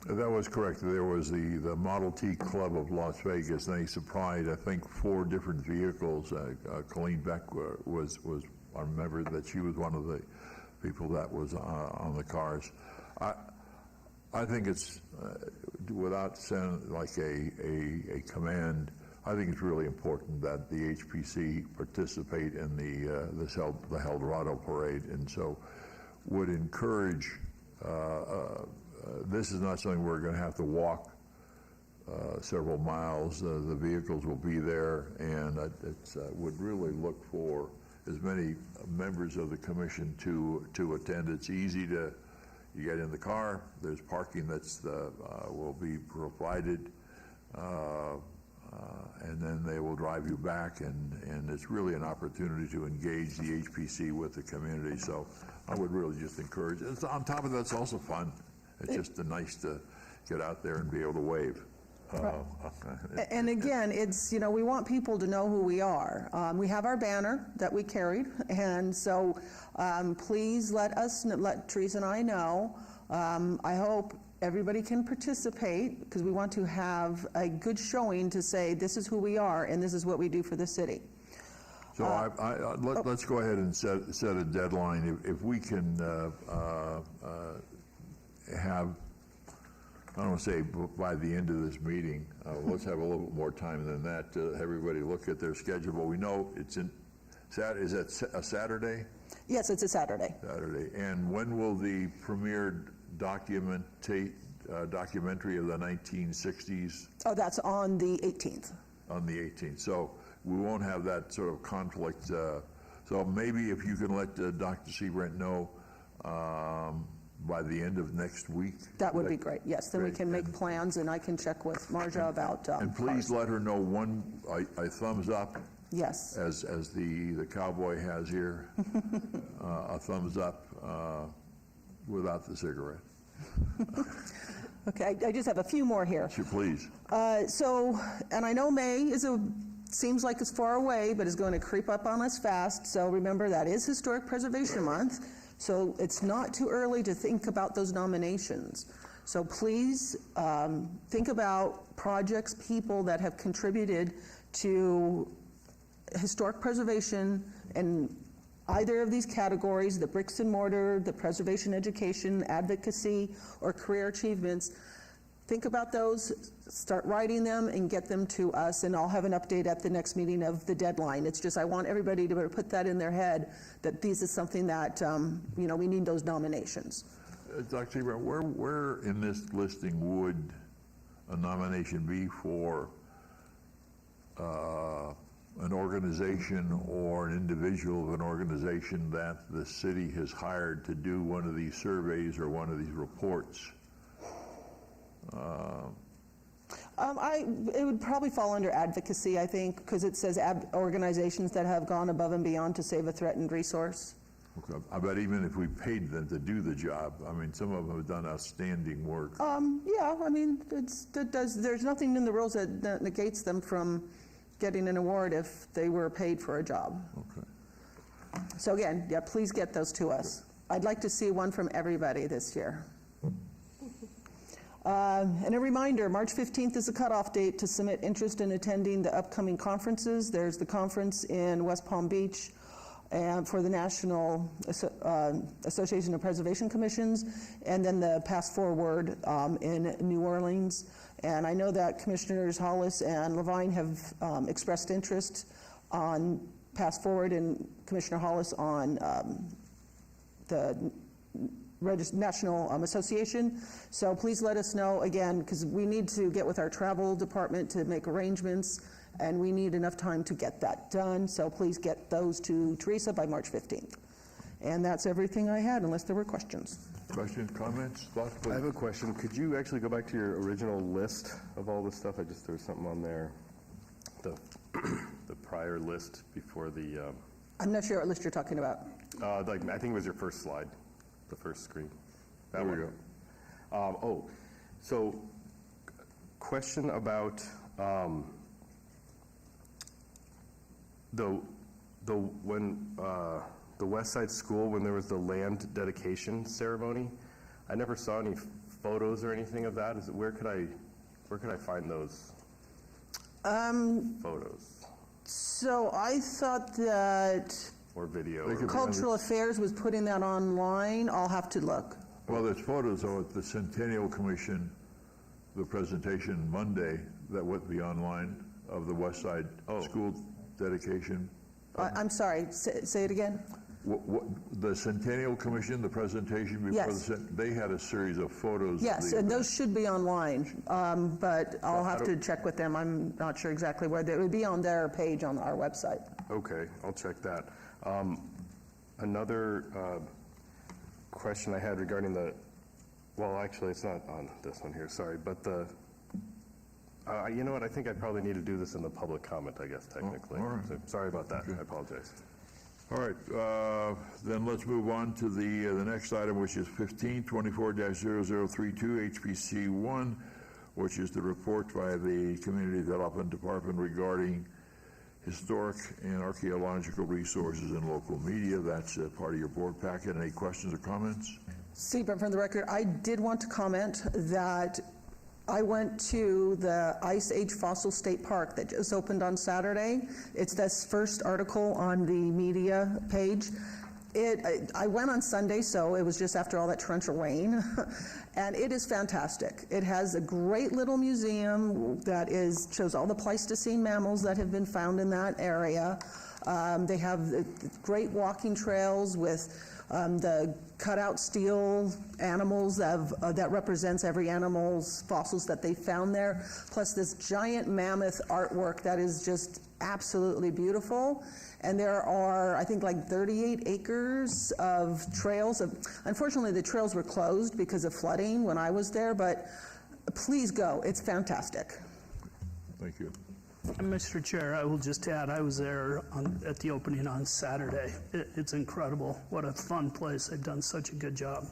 That was correct. There was the Model T Club of Las Vegas, and they supplied, I think, 4 different vehicles. Colleen Beck I remember that she was one of the people that was on the cars. I think it's, without sounding like a command, I think it's really important that the HPC participate in the Eldorado Parade, and so would encourage, this is not something we're going to have to walk several miles. The vehicles will be there, and would really look for as many members of the commission to attend. It's easy to, you get in the car, there's parking that's will be provided, and then they will drive you back, and it's really an opportunity to engage the HPC with the community. So I would really just encourage it. On top of that, it's also fun. It's just nice to get out there and be able to wave. And again, it's, we want people to know who we are. We have our banner that we carried, and so please let Teresa and I know. I hope everybody can participate, because we want to have a good showing to say this is who we are and this is what we do for the city. So let's go ahead and set a deadline. If we can have, I don't want to say by the end of this meeting, let's have a little bit more time than that to everybody look at their schedule. But we know it's in, is that a Saturday? Yes, it's a Saturday. Saturday. And when will the premiered documentary of the 1960s? Oh, that's on the 18th. On the 18th. So we won't have that sort of conflict. So maybe if you can let Dr. Seabrant know by the end of next week. That would be great, yes. Then we can make plans, and I can check with Marja about and please let her know a thumbs up. Yes. As the cowboy has here, a thumbs up without the cigarette. Okay, I just have a few more here. Sure, please. And I know May seems like it's far away, but is going to creep up on us fast. So remember, that is Historic Preservation Month. So it's not too early to think about those nominations. So please think about projects, people that have contributed to historic preservation in either of these categories, the bricks and mortar, the preservation education, advocacy, or career achievements. Think about those, start writing them, and get them to us, and I'll have an update at the next meeting of the deadline. It's just I want everybody to put that in their head, that this is something that, we need those nominations. Dr. Seabrant, where in this listing would a nomination be for an organization or an individual of an organization that the city has hired to do one of these surveys or one of these reports? It would probably fall under advocacy, I think, because it says organizations that have gone above and beyond to save a threatened resource. Okay. I bet even if we paid them to do the job, I mean, some of them have done outstanding work. Yeah, I mean, there's nothing in the rules that negates them from getting an award if they were paid for a job. Okay. So again, yeah, please get those to us. I'd like to see one from everybody this year. And a reminder, March 15th is the cutoff date to submit interest in attending the upcoming conferences. There's the conference in West Palm Beach and for the National Association of Preservation Commissions, and then the Pass Forward in New Orleans. And I know that Commissioners Hollis and Levine have expressed interest on Pass Forward, and Commissioner Hollis on the National Association. So please let us know again, because we need to get with our travel department to make arrangements, and we need enough time to get that done. So please get those to Teresa by March 15th. And that's everything I had, unless there were questions. Questions, comments, thoughts, I please? have a question. Could you actually go back to your original list of all this stuff? There was something on there, the prior list before the, I'm not sure what list you're talking about. I think it was your first slide, the first screen. That There we one. So question about the West Side School, when there was the land dedication ceremony. I never saw any photos or anything of that. Where could I find those photos So I thought that or video? Cultural Affairs was putting that online. I'll have to look. Well, there's photos of the Centennial Commission, the presentation Monday that would be online of the West Side School dedication. I'm sorry, say it again? The Centennial Commission, the presentation before Yes. they had a series of photos. Yes, of the and event. those should be online, but I'll have to check with them. I'm not sure exactly where. It would be on their page on our website. Okay, I'll check that. Another question I had regarding well, actually, it's not on this one here, sorry, but you know what, I think I probably need to do this in the public comment, I guess, technically. all right. So, sorry about that, I apologize. All right, then let's move on to the next item, which is 1524-0032 HPC 1, which is the report by the Community Development Department regarding historic and archaeological resources in local media. That's part of your board packet. Any questions or comments? Seabrook, from the record, I did want to comment that I went to the Ice Age Fossil State Park that just opened on Saturday. It's this first article on the media page. I went on Sunday, so it was just after all that torrential rain, and it is fantastic. It has a great little museum that shows all the Pleistocene mammals that have been found in that area. They have great walking trails with the cutout steel animals that represents every animal's fossils that they found there, plus this giant mammoth artwork that is just absolutely beautiful. And there are, I think, like 38 acres of trails. Unfortunately, the trails were closed because of flooding when I was there, but please go. It's fantastic. Thank you. Mr. Chair, I will just add, I was there at the opening on Saturday. It's incredible. What a fun place. They've done such a good job.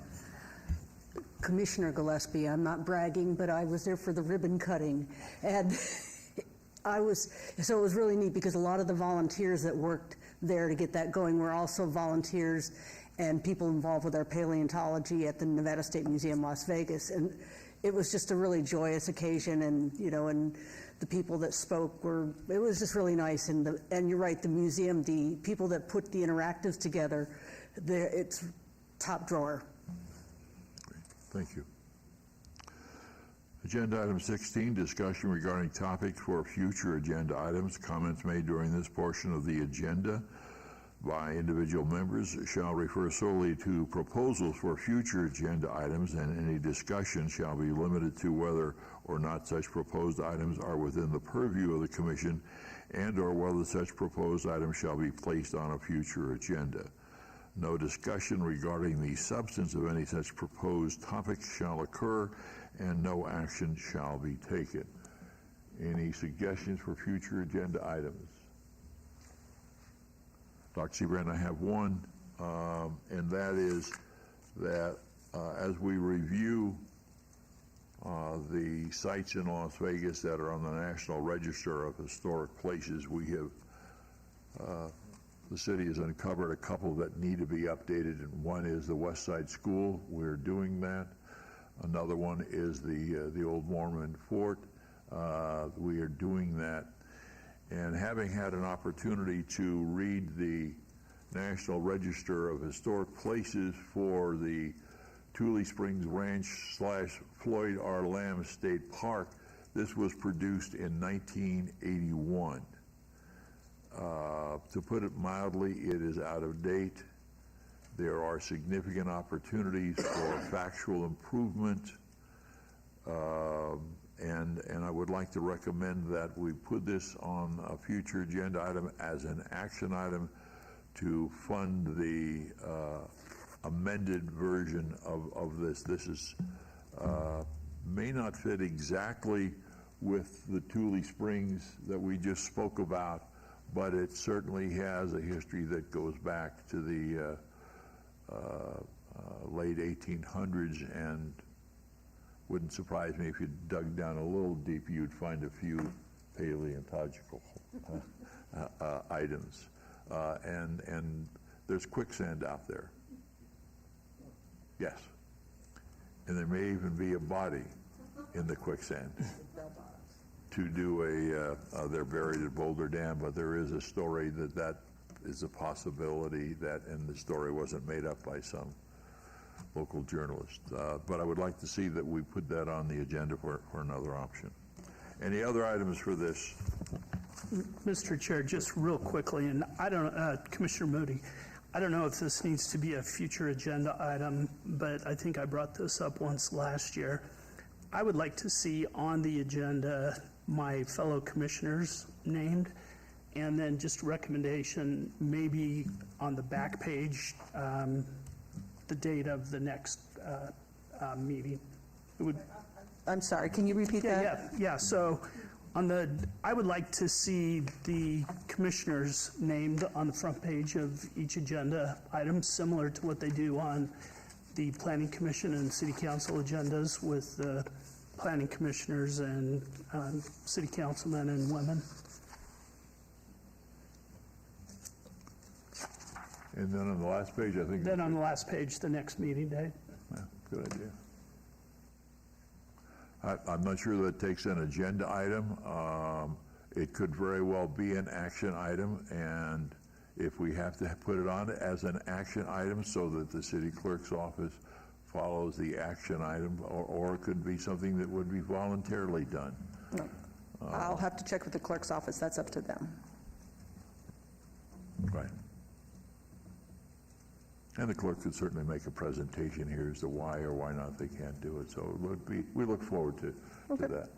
Commissioner Gillespie, I'm not bragging, but I was there for the ribbon cutting. And so it was really neat because a lot of the volunteers that worked there to get that going were also volunteers and people involved with our paleontology at the Nevada State Museum, Las Vegas. And it was just a really joyous occasion, and the people that spoke it was just really nice. And you're right, the museum, the people that put the interactives together, it's top drawer. Thank you. Agenda item 16, discussion regarding topics for future agenda items. Comments made during this portion of the agenda by individual members shall refer solely to proposals for future agenda items, and any discussion shall be limited to whether or not such proposed items are within the purview of the Commission and or whether such proposed items shall be placed on a future agenda. No discussion regarding the substance of any such proposed topic shall occur, and no action shall be taken. Any suggestions for future agenda items? Dr. Seabrand, I have one, and that is that as we review the sites in Las Vegas that are on the National Register of Historic Places, we have the city has uncovered a couple that need to be updated, and one is the West Side School. We're doing that. Another one is the old Mormon fort. We are doing that. And having had an opportunity to read the National Register of Historic Places for the Tule Springs Ranch / Floyd R. Lamb State Park, this was produced in 1981. To put it mildly, it is out of date. There are significant opportunities for factual improvement, and I would like to recommend that we put this on a future agenda item as an action item to fund the amended version of this. This is, may not fit exactly with the Thule Springs that we just spoke about, but it certainly has a history that goes back to the late 1800s, and wouldn't surprise me if you dug down a little deep, you'd find a few paleontological items. And there's quicksand out there. Yes. And there may even be a body in the quicksand. To do they're buried at Boulder Dam, but there is a story that is a possibility that, and the story wasn't made up by some local journalist. But I would like to see that we put that on the agenda for another option. Any other items for this? Mr. Chair, just real quickly, and I don't, Commissioner Moody, I don't know if this needs to be a future agenda item, but I think I brought this up once last year. I would like to see on the agenda my fellow commissioners named, and then just a recommendation, maybe on the back page, the date of the next meeting. It would, I'm sorry, can you repeat that? Yeah, so I would like to see the commissioners named on the front page of each agenda item, similar to what they do on the Planning Commission and City Council agendas with the planning commissioners and city councilmen and women. And then on the last page, I think. Then on the last page, the next meeting date. Yeah, good idea. I'm not sure that takes an agenda item. It could very well be an action item, and if we have to put it on as an action item so that the city clerk's office follows the action item, or it could be something that would be voluntarily done. No. I'll have to check with the clerk's office. That's up to them. Right. And the clerk could certainly make a presentation here as to why or why not they can't do it. So we look forward to that.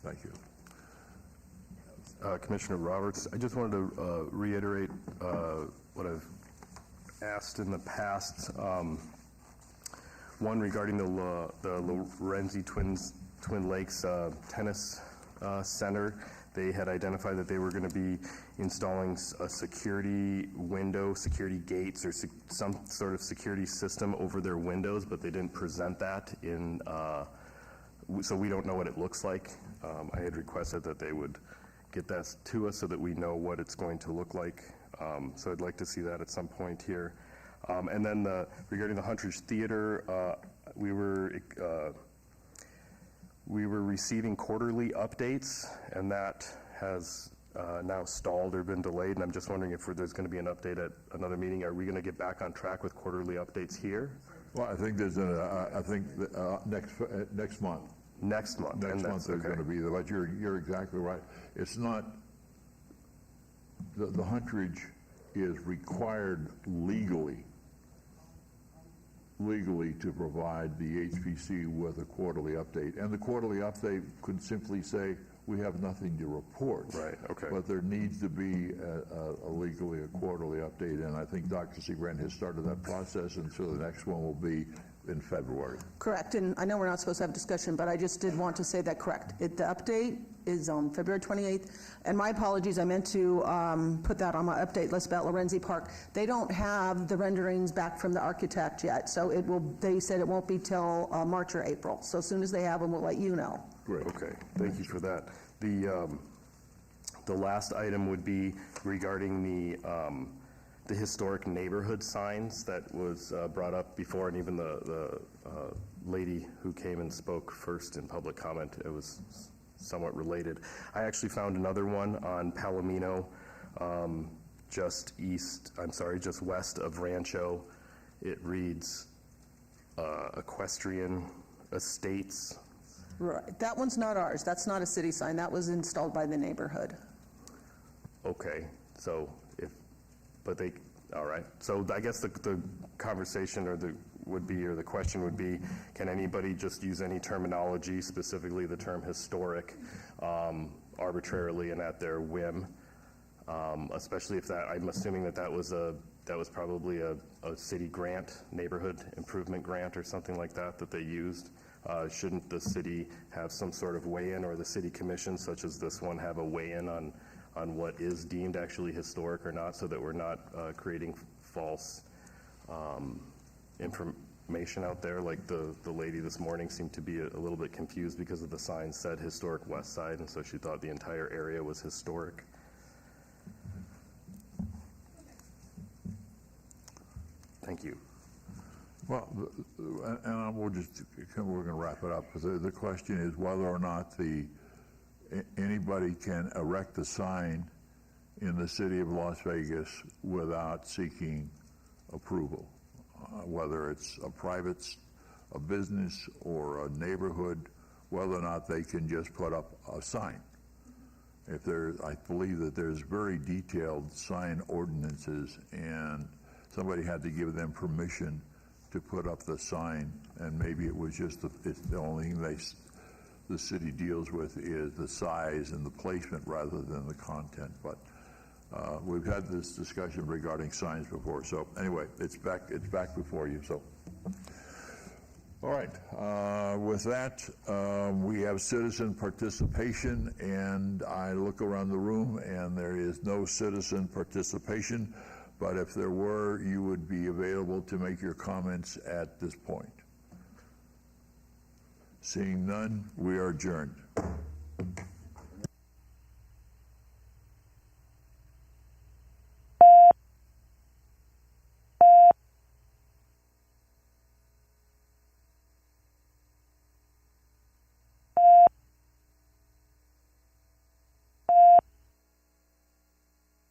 Thank you. Commissioner Roberts, I just wanted to reiterate what I've asked in the past. One regarding the Lorenzi Twin Lakes Tennis Center. They had identified that they were going to be installing a security window, security gates, or some sort of security system over their windows, but they didn't present that in, so we don't know what it looks like. I had requested that they would get that to us so that we know what it's going to look like. So I'd like to see that at some point here. And then regarding the Huntridge Theater, we were receiving quarterly updates, and that has now stalled or been delayed, and I'm just wondering if there's going to be an update at another meeting. Are we going to get back on track with quarterly updates here? Well, I think there's next month. Next month. Next month there's going to be, but you're exactly right. It's not, the Huntridge is required legally to provide the HPC with a quarterly update. And the quarterly update could simply say, we have nothing to report. Right, okay. But there needs to be legally a quarterly update, and I think Dr. Segrand has started that process, and so the next one will be in February. Correct, and I know we're not supposed to have a discussion, but I just did want to say that correct. The update is on February 28th, and my apologies, I meant to put that on my update list about Lorenzi Park. They don't have the renderings back from the architect yet, so they said it won't be till March or April. So as soon as they have them, we'll let you know. Great. Okay, thank you for that. The last item would be regarding the historic neighborhood signs that was brought up before, and even the lady who came and spoke first in public comment, it was somewhat related. I actually found another one on Palomino, just west of Rancho. It reads Equestrian Estates. Right, that one's not ours. That's not a city sign. That was installed by the neighborhood. Okay, so all right. So I guess the conversation or the question would be, can anybody just use any terminology, specifically the term historic, arbitrarily and at their whim? Especially if I'm assuming that was a that was probably a city grant, neighborhood improvement grant or something like that that they used. Shouldn't the city have some sort of weigh-in, or the city commission, such as this one, have a weigh-in on what is deemed actually historic or not, so that we're not creating false information out there? Like the lady this morning seemed to be a little bit confused because of the sign said Historic West Side, and so she thought the entire area was historic. Thank you. Well, and we're going to wrap it up. The question is whether or not anybody can erect a sign in the city of Las Vegas without seeking approval, whether it's a business or a neighborhood, whether or not they can just put up a sign. I believe that there's very detailed sign ordinances, and somebody had to give them permission to put up the sign, and maybe it was just the only thing the city deals with is the size and the placement rather than the content. But we've had this discussion regarding signs before, so anyway, it's back before you. So, all right. With that, we have citizen participation, and I look around the room, and there is no citizen participation. But if there were, you would be available to make your comments at this point. Seeing none, we are adjourned.